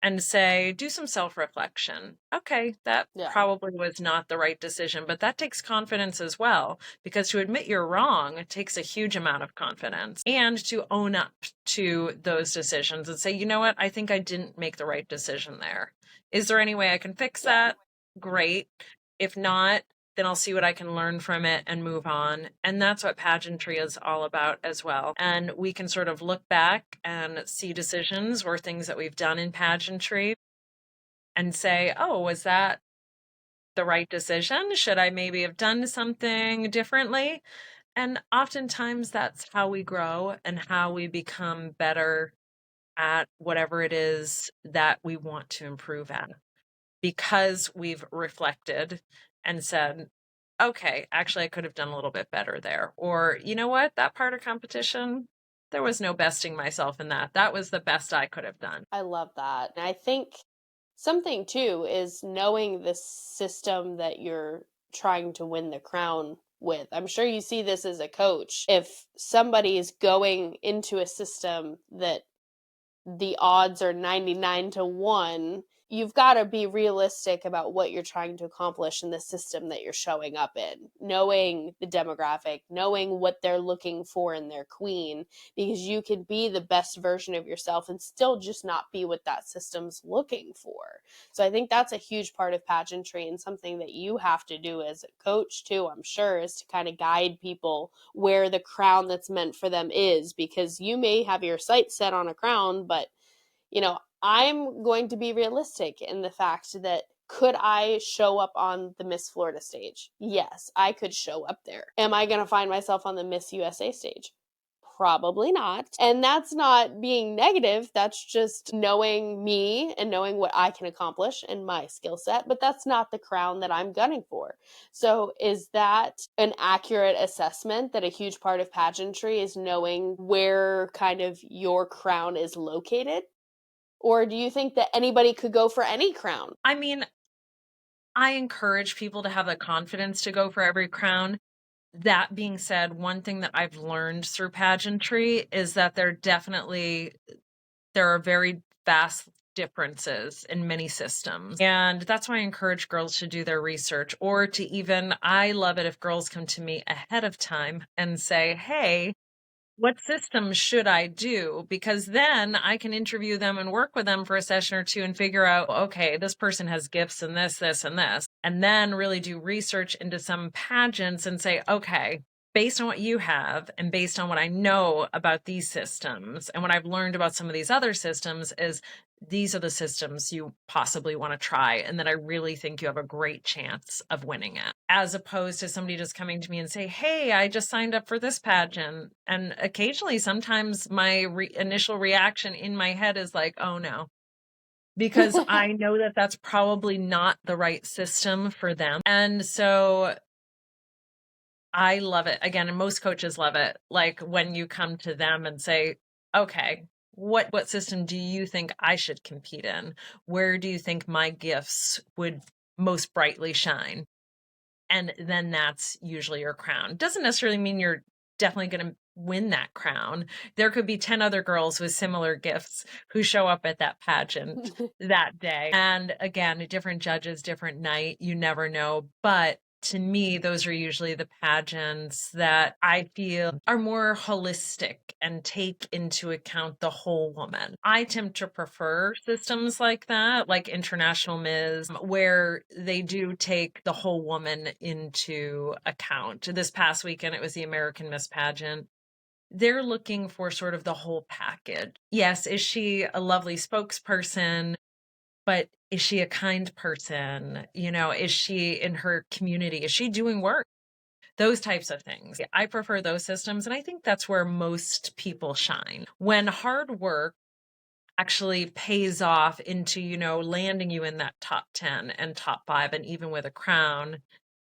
and say, do some self-reflection. Okay, that yeah, probably was not the right decision, but that takes confidence as well, because to admit you're wrong, it takes a huge amount of confidence, and to own up to those decisions and say, you know what, I think I didn't make the right decision there. Is there any way I can fix yeah. that? Great. If not, then I'll see what I can learn from it and move on. And that's what pageantry is all about as well. And we can sort of look back and see decisions or things that we've done in pageantry and say, oh, was that the right decision? Should I maybe have done something differently? And oftentimes that's how we grow and how we become better at whatever it is that we want to improve at, because we've reflected and said, okay, actually, I could have done a little bit better there. Or, you know what, that part of competition, there was no besting myself in that. That was the best I could have done. I love that. And I think something too is knowing the system that you're trying to win the crown with. I'm sure you see this as a coach. If somebody is going into a system that the odds are 99 to 1, you've got to be realistic about what you're trying to accomplish in the system that you're showing up in, knowing the demographic, knowing what they're looking for in their queen, because you can be the best version of yourself and still just not be what that system's looking for. So I think that's a huge part of pageantry, and something that you have to do as a coach too, I'm sure, is to kind of guide people where the crown that's meant for them is, because you may have your sights set on a crown, but I'm going to be realistic in the fact that, could I show up on the Miss Florida stage? Yes, I could show up there. Am I going to find myself on the Miss USA stage? Probably not. And that's not being negative. That's just knowing me and knowing what I can accomplish and my skill set. But that's not the crown that I'm gunning for. So, is that an accurate assessment, that a huge part of pageantry is knowing where kind of your crown is located? Or do you think that anybody could go for any crown? I mean, I encourage people to have the confidence to go for every crown. That being said, one thing that I've learned through pageantry is that there are very vast differences in many systems. And that's why I encourage girls to do their research, or to even, I love it if girls come to me ahead of time and say, hey, what system should I do? Because then I can interview them and work with them for a session or two and figure out, okay, this person has gifts in this, and this. And then really do research into some pageants and say, okay, based on what you have and based on what I know about these systems and what I've learned about some of these other systems, is these are the systems you possibly want to try, and that I really think you have a great chance of winning it. As opposed to somebody just coming to me and say, hey, I just signed up for this pageant. And occasionally, sometimes my initial reaction in my head is like, oh no, because I know that that's probably not the right system for them. And so I love it. Again, and most coaches love it. Like when you come to them and say, okay, what system do you think I should compete in? Where do you think my gifts would most brightly shine? And then that's usually your crown. Doesn't necessarily mean you're definitely going to win that crown. There could be 10 other girls with similar gifts who show up at that pageant that day. And again, different judges, different night, you never know. But to me, those are usually the pageants that I feel are more holistic and take into account the whole woman. I tend to prefer systems like that, like International Ms., where they do take the whole woman into account. This past weekend, it was the American Miss pageant. They're looking for sort of the whole package. Yes, is she a lovely spokesperson? But is she a kind person? You know, is she in her community? Is she doing work? Those types of things. I prefer those systems. And I think that's where most people shine. When hard work actually pays off into, you know, landing you in that top 10 and top 5, and even with a crown,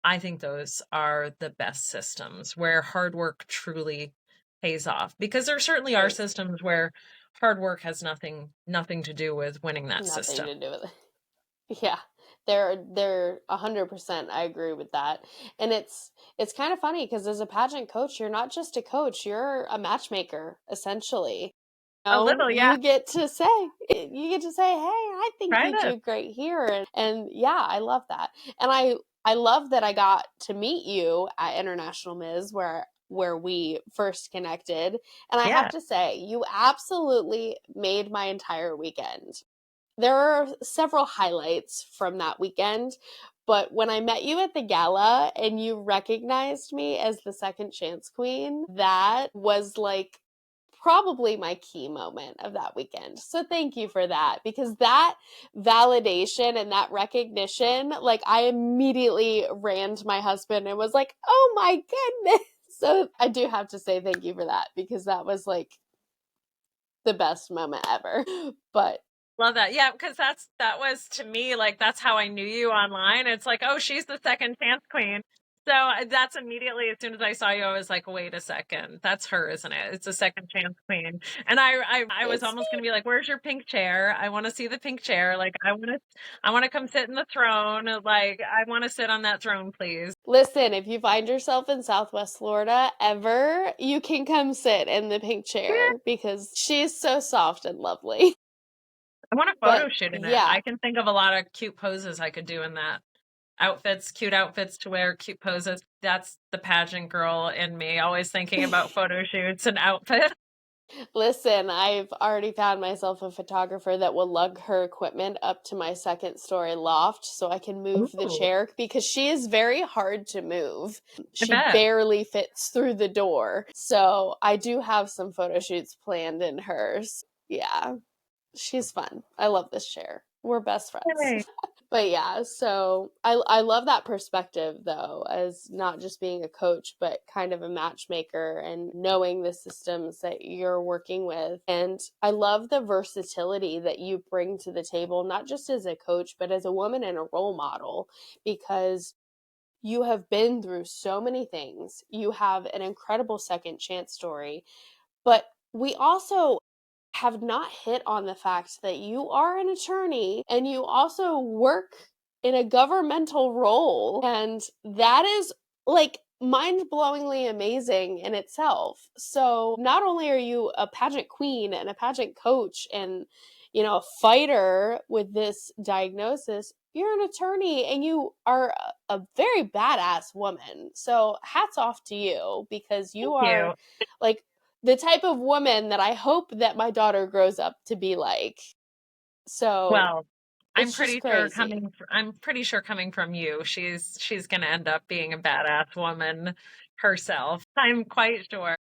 I think those are the best systems where hard work truly pays off. Because there certainly are systems where hard work has nothing to do with winning that system. Nothing to do with it. Yeah, they're 100%. I agree with that. And it's kind of funny because as a pageant coach, you're not just a coach, you're a matchmaker, essentially. A little, yeah. You get to say, hey, I think Try you this. do great here. And yeah, I love that. And I love that I got to meet you at International Ms. where we first connected. And I have to say, you absolutely made my entire weekend. There are several highlights from that weekend, but when I met you at the gala and you recognized me as the second chance queen, that was like probably my key moment of that weekend. So thank you for that, because that validation and that recognition, like I immediately ran to my husband and was like, oh my goodness. So I do have to say thank you for that, because that was like the best moment ever. But love that. Yeah, because that was, to me, like, that's how I knew you online. It's like, oh, she's the second chance queen. So that's immediately, as soon as I saw you, I was like, wait a second, that's her, isn't it? It's a second chance queen. And I was almost going to be like, where's your pink chair? I want to see the pink chair. Like, I want to come sit in the throne. Like, I want to sit on that throne, please. Listen, if you find yourself in Southwest Florida ever, you can come sit in the pink chair because she's so soft and lovely. I want a photo shoot in it. Yeah. I can think of a lot of cute poses I could do in that. Cute outfits to wear, cute poses. That's the pageant girl in me, always thinking about photo shoots and outfits. Listen, I've already found myself a photographer that will lug her equipment up to my second story loft so I can move the chair, because she is very hard to move. She barely fits through the door. So I do have some photo shoots planned in hers. Yeah, she's fun. I love this chair. We're best friends. Hey. But yeah, so I love that perspective, though, as not just being a coach, but kind of a matchmaker and knowing the systems that you're working with. And I love the versatility that you bring to the table, not just as a coach, but as a woman and a role model, because you have been through so many things. You have an incredible second chance story, but we also have not hit on the fact that you are an attorney and you also work in a governmental role. And that is like mind-blowingly amazing in itself. So not only are you a pageant queen and a pageant coach and, you know, a fighter with this diagnosis, you're an attorney and you are a very badass woman. So hats off to you, because you are like the type of woman that I hope that my daughter grows up to be like. So, well, I'm pretty sure coming from you, she's going to end up being a badass woman herself. I'm quite sure.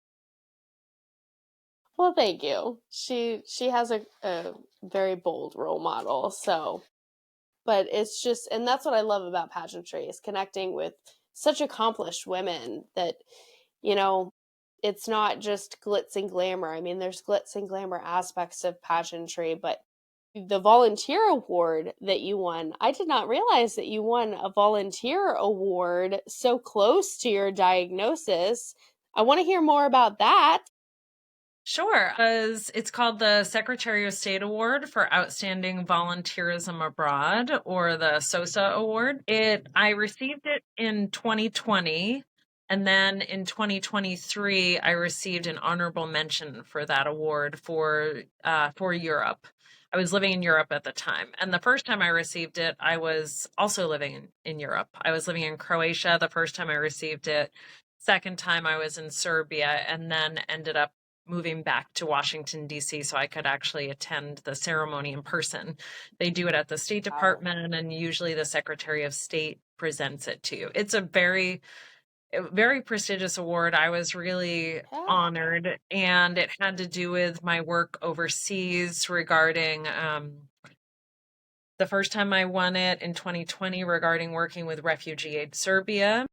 Well, thank you. She has a very bold role model, so but it's just, and that's what I love about pageantry, is connecting with such accomplished women that, you know, it's not just glitz and glamour. I mean, there's glitz and glamour aspects of pageantry, but the volunteer award that you won, I did not realize that you won a volunteer award so close to your diagnosis. I want to hear more about that. Sure, because it's called the Secretary of State Award for Outstanding Volunteerism Abroad, or the SOSA Award. I received it in 2020, and then in 2023, I received an honorable mention for that award for Europe. I was living in Europe at the time, and the first time I received it, I was also living in Europe. I was living in Croatia the first time I received it. Second time I was in Serbia, and then ended up moving back to Washington, D.C., so I could actually attend the ceremony in person. They do it at the State Wow. Department, and usually the Secretary of State presents it to you. It's a very, very prestigious award. I was really Yeah. honored, and it had to do with my work overseas regarding the first time I won it in 2020 regarding working with Refugee Aid Serbia,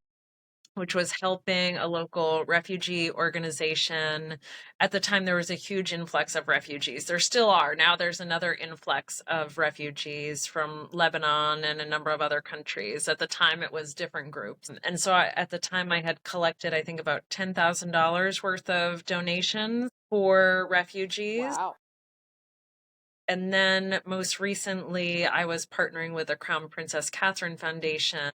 which was helping a local refugee organization. At the time, there was a huge influx of refugees. There still are. Now there's another influx of refugees from Lebanon and a number of other countries. At the time, it was different groups. And so at the time, I had collected, I think, about $10,000 worth of donations for refugees. Wow. And then most recently, I was partnering with the Crown Princess Catherine Foundation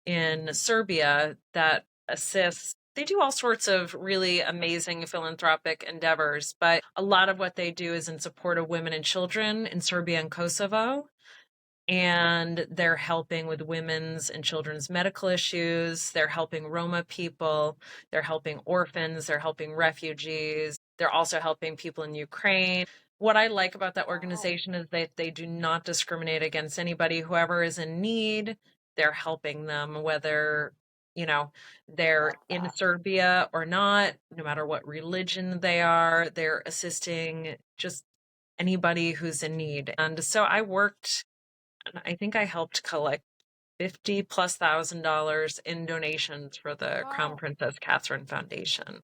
in Serbia that assists. They do all sorts of really amazing philanthropic endeavors, but a lot of what they do is in support of women and children in Serbia and Kosovo. And they're helping with women's and children's medical issues. They're helping Roma people. They're helping orphans. They're helping refugees. They're also helping people in Ukraine. What I like about that Wow. organization is that they do not discriminate against anybody. Whoever is in need, they're helping them, whether, you know, I they're love in that. Serbia or not, no matter what religion they are, they're assisting just anybody who's in need. And so I think I helped collect 50 plus $1,000 in donations for the Crown Wow. Princess Catherine Foundation.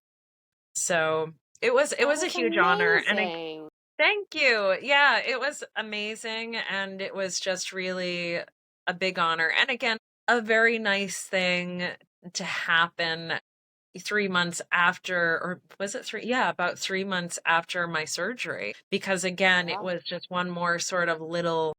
So it was That a is huge honor, and amazing. thank you. Yeah, it was amazing, and it was just really a big honor. And again, a very nice thing to happen 3 months after, or was it three? Yeah, about 3 months after my surgery, because again, it Yeah. was just one more sort of little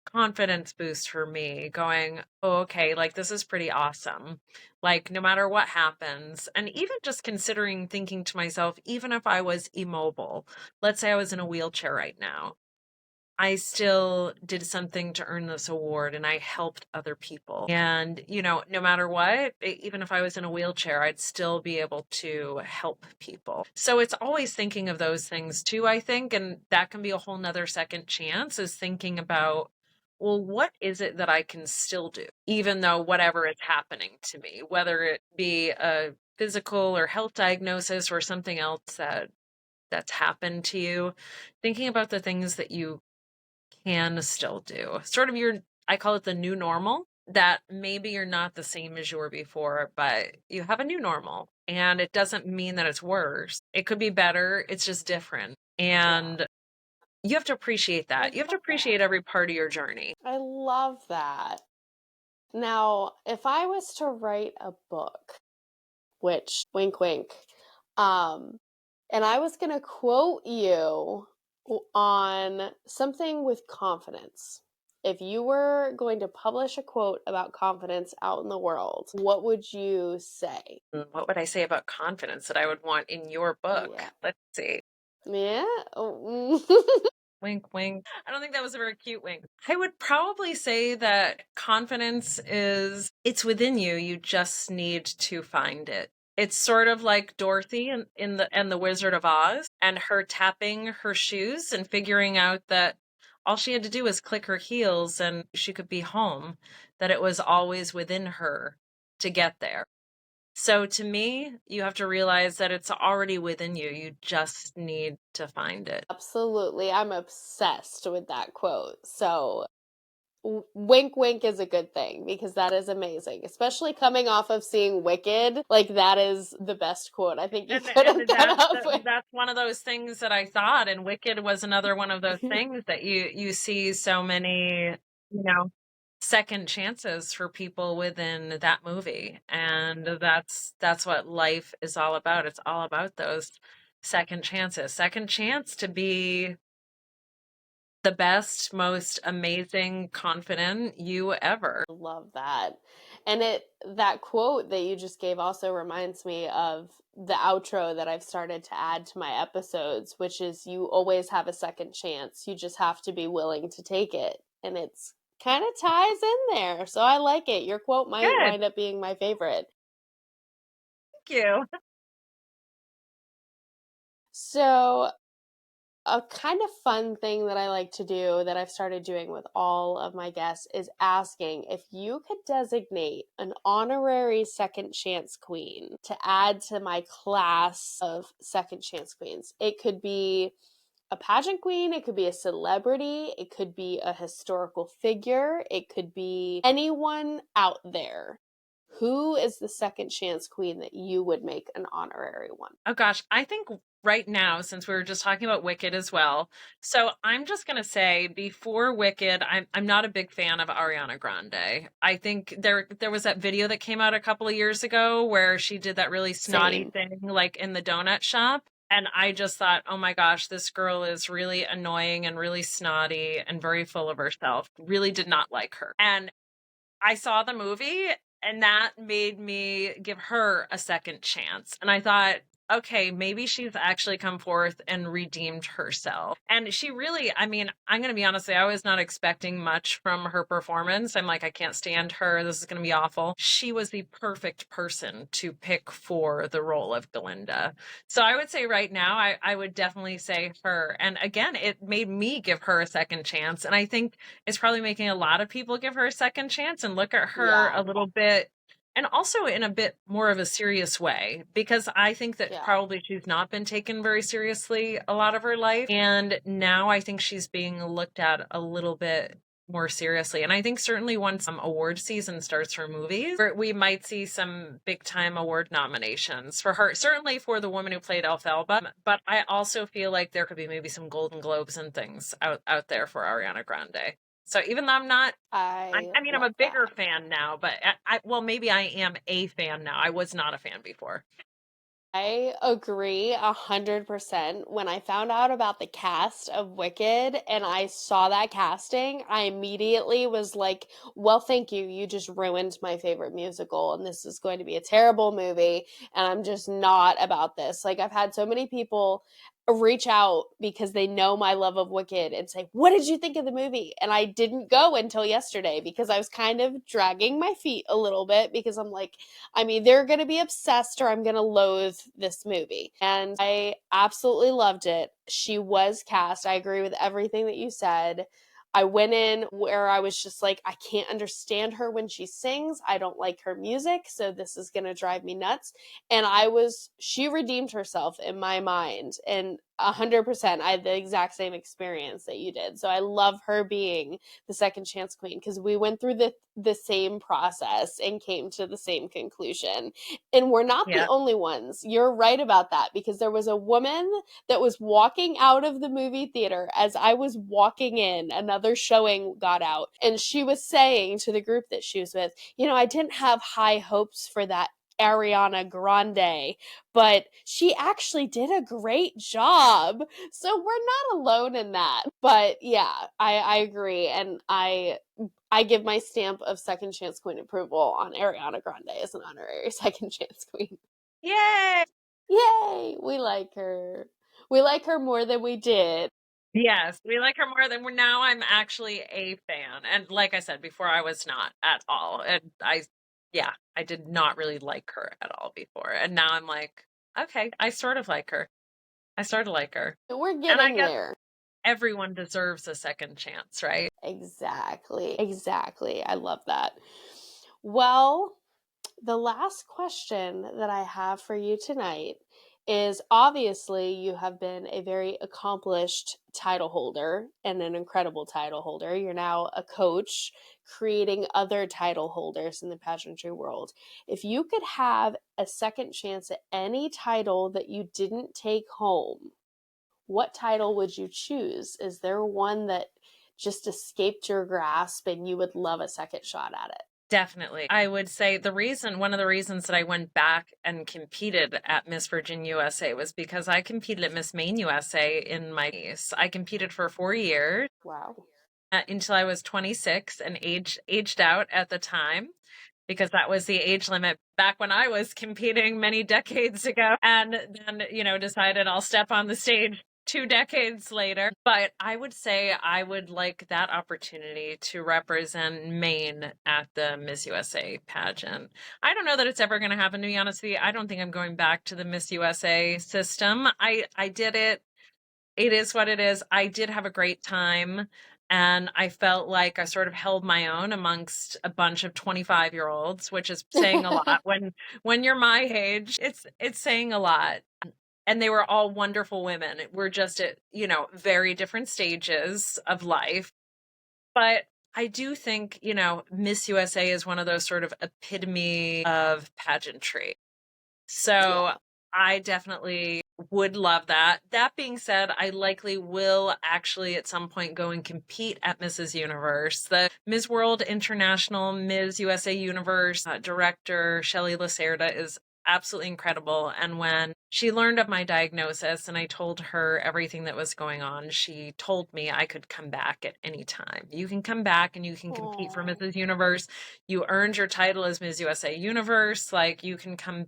confidence boost for me, going, oh, okay, like this is pretty awesome. Like no matter what happens, and even just considering thinking to myself, even if I was immobile, let's say I was in a wheelchair right now, I still did something to earn this award and I helped other people. And, no matter what, even if I was in a wheelchair, I'd still be able to help people. So it's always thinking of those things too, I think. And that can be a whole nother second chance, is thinking about, well, what is it that I can still do, even though whatever is happening to me, whether it be a physical or health diagnosis or something else that's happened to you, thinking about the things that you can still do. Sort of I call it the new normal, that maybe you're not the same as you were before, but you have a new normal. And it doesn't mean that it's worse. It could be better. It's just different. Yeah. And you have to appreciate I that. You have to love that. appreciate every part of your journey. I love that. Now, if I was to write a book, which wink wink, um, and I was going to quote you on something with confidence. If you were going to publish a quote about confidence out in the world, what would you say? What would I say about confidence that I would want in your book? Yeah. Let's see. Yeah. Wink, wink. I don't think that was a very cute wink. I would probably say that confidence it's within you. You just need to find it. It's sort of like Dorothy in the Wizard of Oz, and her tapping her shoes and figuring out that all she had to do was click her heels and she could be home, that it was always within her to get there. So to me, you have to realize that it's already within you. You just need to find it. Absolutely. I'm obsessed with that quote. So wink wink is a good thing because that is amazing, especially coming off of seeing Wicked. Like, that is the best quote I think you could have come up with. That's one of those things that I thought, and Wicked was another one of those things that you see so many, second chances for people within that movie, and that's what life is all about. It's all about those second chances, second chance to be the best, most amazing, confident you ever. Love that. And that quote that you just gave also reminds me of the outro that I've started to add to my episodes, which is you always have a second chance. You just have to be willing to take it. And it's kind of ties in there. So I like it. Your quote might Good. wind up being my favorite. Thank you. So a kind of fun thing that I like to do that I've started doing with all of my guests is asking if you could designate an honorary second chance queen to add to my class of second chance queens. It could be a pageant queen, it could be a celebrity, it could be a historical figure, it could be anyone out there. Who is the second chance queen that you would make an honorary one? Oh gosh, I think right now, since we were just talking about Wicked as well, so I'm just gonna say before Wicked, I'm not a big fan of Ariana Grande. I think there was that video that came out a couple of years ago where she did that really snotty Same. thing like in the donut shop. And I just thought, oh my gosh, this girl is really annoying and really snotty and very full of herself. Really did not like her. And I saw the movie and that made me give her a second chance. And I thought, okay, maybe she's actually come forth and redeemed herself. And she really, I mean, I'm going to be honest, I was not expecting much from her performance. I'm like, I can't stand her. This is going to be awful. She was the perfect person to pick for the role of Glinda. So I would say right now, I would definitely say her. And again, it made me give her a second chance. And I think it's probably making a lot of people give her a second chance and look at her Yeah. a little bit, and also in a bit more of a serious way, because I think that Yeah. probably she's not been taken very seriously a lot of her life. And now I think she's being looked at a little bit more seriously. And I think certainly once some award season starts for movies, we might see some big time award nominations for her, certainly for the woman who played Elphaba. But I also feel like there could be maybe some Golden Globes and things out there for Ariana Grande. So even though I'm not, I I mean, I'm love a bigger that. fan now, but well, maybe I am a fan now. I was not a fan before. I agree 100%. When I found out about the cast of Wicked and I saw that casting, I immediately was like, well, thank you. You just ruined my favorite musical, and this is going to be a terrible movie, and I'm just not about this. Like, I've had so many people reach out because they know my love of Wicked and say, what did you think of the movie? And I didn't go until yesterday because I was kind of dragging my feet a little bit because I'm like, I'm either going to be obsessed or I'm going to loathe this movie. And I absolutely loved it. She was cast. I agree with everything that you said. I went in where I was just like, I can't understand her when she sings. I don't like her music, so this is going to drive me nuts. And she redeemed herself in my mind. And 100%, I had the exact same experience that you did. So I love her being the second chance queen because we went through the same process and came to the same conclusion. And we're not the Yeah. only ones. You're right about that because there was a woman that was walking out of the movie theater as I was walking in. Another showing got out, and she was saying to the group that she was with, I didn't have high hopes for that Ariana Grande, but she actually did a great job. So we're not alone in that. But yeah, I agree. And I give my stamp of second chance queen approval on Ariana Grande as an honorary second chance queen. Yay! Yay! We like her. We like her more than we did. Yes, we like her more than we're now. I'm actually a fan. And like I said before, I was not at all. And yeah, I did not really like her at all before. And now I'm like, okay, I sort of like her. I sort of like her. We're And I getting guess there. everyone deserves a second chance, right? Exactly. Exactly. I love that. Well, The last question that I have for you tonight is, obviously you have been a very accomplished title holder and an incredible title holder. You're now a coach creating other title holders in the pageantry world. If you could have a second chance at any title that you didn't take home, what title would you choose? Is there one that just escaped your grasp and you would love a second shot at it? Definitely. I would say one of the reasons that I went back and competed at Miss Virginia USA was because I competed at Miss Maine USA in my niece. I competed for 4 years Wow. until I was 26 and aged out at the time, because that was the age limit back when I was competing many decades ago. And then, decided I'll step on the stage 2 decades later. But I would say I would like that opportunity to represent Maine at the Miss USA pageant. I don't know that it's ever going to happen, to be honest with you. I don't think I'm going back to the Miss USA system. I did it. It is what it is. I did have a great time. And I felt like I sort of held my own amongst a bunch of 25-year-olds, which is saying a lot. When you're my age, it's saying a lot. And they were all wonderful women. We're just at, very different stages of life. But I do think, Miss USA is one of those sort of epitome of pageantry. So Yeah. I definitely would love that. That being said, I likely will actually at some point go and compete at Mrs. Universe. The Ms. World International Ms. USA Universe director, Shelley Lacerda, is absolutely incredible. And when she learned of my diagnosis and I told her everything that was going on, she told me I could come back at any time. You can come back and you can compete for Mrs. Universe. You earned your title as Ms. USA Universe. Like, you can come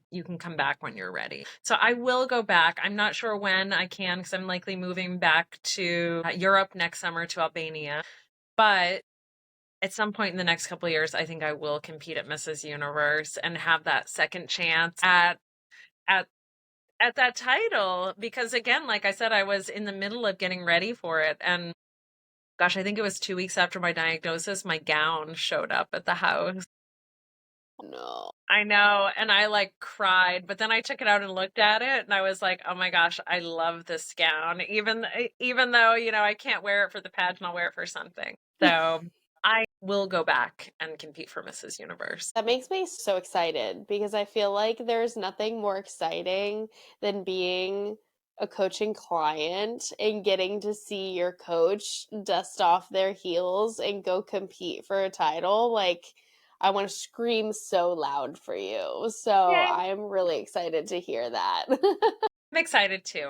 back when you're ready. So I will go back. I'm not sure when I can, because I'm likely moving back to Europe next summer, to Albania. But at some point in the next couple of years, I think I will compete at Mrs. Universe and have that second chance at that title. Because again, like I said, I was in the middle of getting ready for it. And gosh, I think it was 2 weeks after my diagnosis, my gown showed up at the house. No. I know. And I like cried, but then I took it out and looked at it and I was like, oh my gosh, I love this gown. Even though, I can't wear it for the pageant, I'll wear it for something. So I will go back and compete for Mrs. Universe. That makes me so excited because I feel like there's nothing more exciting than being a coaching client and getting to see your coach dust off their heels and go compete for a title. Like, I want to scream so loud for you. So Yay. I'm really excited to hear that. I'm excited too.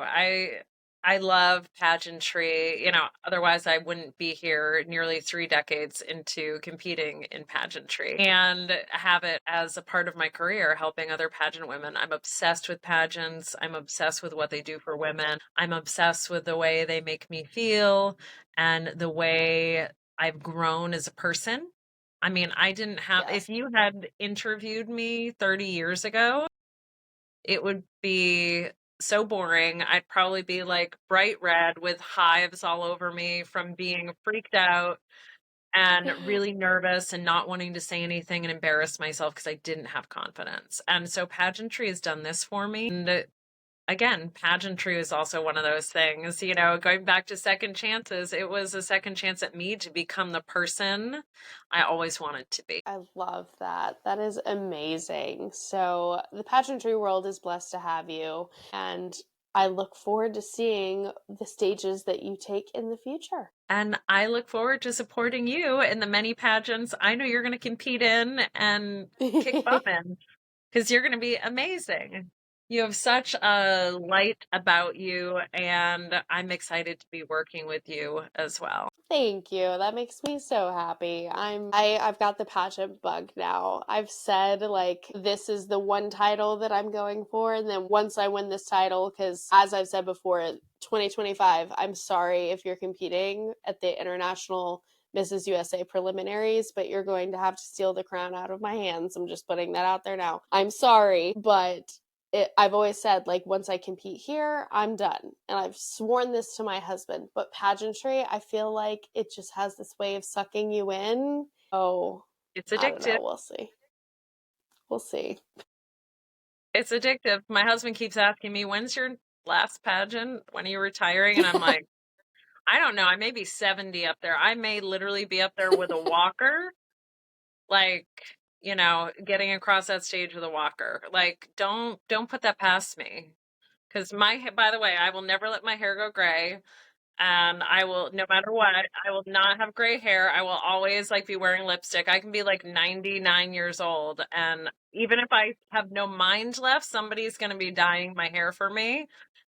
I love pageantry. Otherwise I wouldn't be here nearly 3 decades into competing in pageantry and have it as a part of my career, helping other pageant women. I'm obsessed with pageants. I'm obsessed with what they do for women. I'm obsessed with the way they make me feel and the way I've grown as a person. I mean, I didn't have, Yes. if you had interviewed me 30 years ago, it would be so boring. I'd probably be like bright red with hives all over me from being freaked out and really nervous and not wanting to say anything and embarrass myself because I didn't have confidence. And so pageantry has done this for me. And again, pageantry is also one of those things, going back to second chances, it was a second chance at me to become the person I always wanted to be. I love that. That is amazing. So, the pageantry world is blessed to have you, and I look forward to seeing the stages that you take in the future. And I look forward to supporting you in the many pageants I know you're going to compete in and kick butt in, because you're going to be amazing. You have such a light about you, and I'm excited to be working with you as well. Thank you. That makes me so happy. I've got the pageant bug now. I've said like this is the one title that I'm going for, and then once I win this title, because as I've said before, 2025, I'm sorry if you're competing at the international Mrs. USA preliminaries, but you're going to have to steal the crown out of my hands. I'm just putting that out there now. I'm sorry, but I've always said, like, once I compete here, I'm done. And I've sworn this to my husband. But pageantry, I feel like it just has this way of sucking you in. Oh, It's I don't know. addictive. We'll see. We'll see. It's addictive. My husband keeps asking me, when's your last pageant? When are you retiring? And I'm like, I don't know. I may be 70 up there. I may literally be up there with a walker, like, getting across that stage with a walker. Like, don't put that past me. Because by the way, I will never let my hair go gray. And I will, no matter what, I will not have gray hair. I will always be wearing lipstick. I can be 99 years old. And even if I have no mind left, somebody's going to be dyeing my hair for me.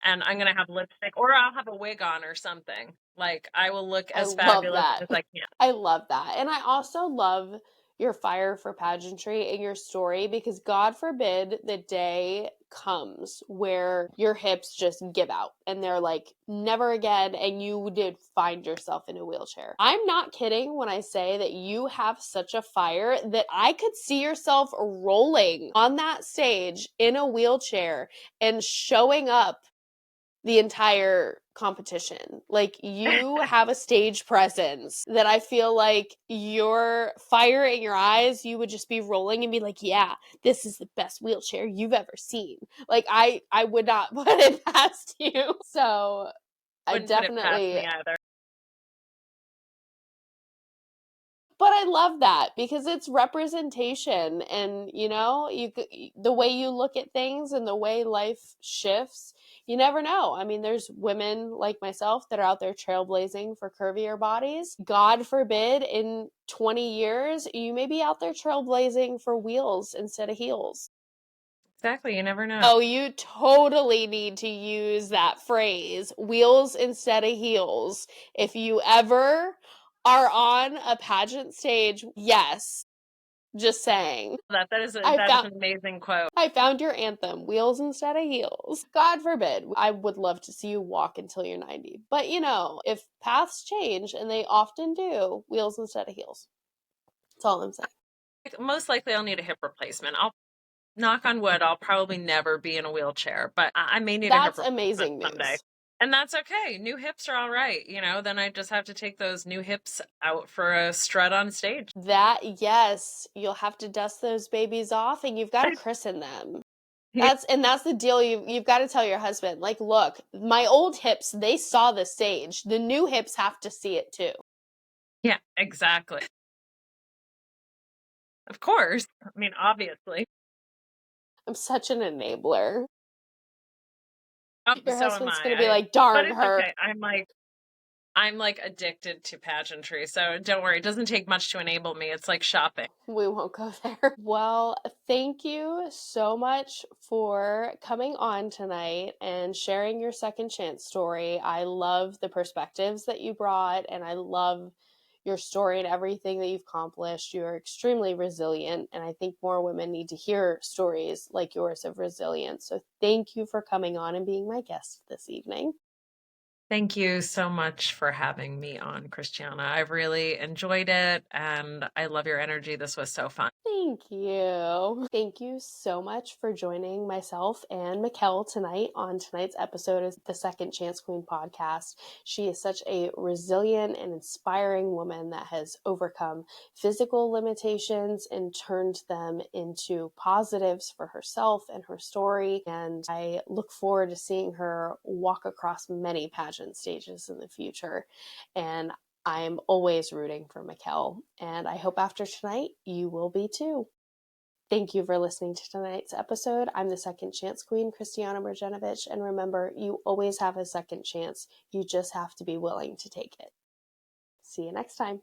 And I'm going to have lipstick, or I'll have a wig on or something. I will look I as love fabulous that. as I can. I love that. And I also love your fire for pageantry and your story, because God forbid the day comes where your hips just give out and they're like, never again, and you did find yourself in a wheelchair. I'm not kidding when I say that you have such a fire that I could see yourself rolling on that stage in a wheelchair and showing up the entire competition. You have a stage presence that I feel like your fire in your eyes, you would just be rolling and be like, yeah, this is the best wheelchair you've ever seen. I would not put it past you. So I Wouldn't put it past definitely, me either. but I love that because it's representation, and the way you look at things and the way life shifts, you never know. I mean, there's women like myself that are out there trailblazing for curvier bodies. God forbid in 20 years you may be out there trailblazing for wheels instead of heels. Exactly. You never know. Oh, you totally need to use that phrase, wheels instead of heels. If you ever are on a pageant stage, yes. Just saying. That is I an amazing quote. found your anthem, wheels instead of heels. God forbid. I would love to see you walk until you're 90. But if paths change, and they often do, wheels instead of heels. That's all I'm saying. Most likely I'll need a hip replacement. I'll knock on wood, I'll probably never be in a wheelchair, but I may need a hip replacement amazing someday. news. And that's okay. New hips are all right. Then I just have to take those new hips out for a strut on stage. Yes, you'll have to dust those babies off, and you've got to christen them. That's the deal. You've got to tell your husband, look, my old hips, they saw the stage. The new hips have to see it too. Yeah, exactly. Of course. I mean, obviously. I'm such an enabler. Oh, Your so husband's am I. going to be like, darn but it's her. okay. I'm addicted to pageantry, so don't worry. It doesn't take much to enable me. It's like shopping. We won't go there. Well, thank you so much for coming on tonight and sharing your second chance story. I love the perspectives that you brought, and I love your story and everything that you've accomplished. You're extremely resilient, and I think more women need to hear stories like yours of resilience. So thank you for coming on and being my guest this evening. Thank you so much for having me on, Kristianna. I've really enjoyed it, and I love your energy. This was so fun. Thank you. Thank you so much for joining myself and Mikell tonight on tonight's episode of the Second Chance Queen podcast. She is such a resilient and inspiring woman that has overcome physical limitations and turned them into positives for herself and her story. And I look forward to seeing her walk across many pageant stages in the future. And I'm always rooting for Mikell, and I hope after tonight you will be too. Thank you for listening to tonight's episode. I'm the Second Chance Queen, Kristianna Mrjenovich, and remember, you always have a second chance. You just have to be willing to take it. See you next time.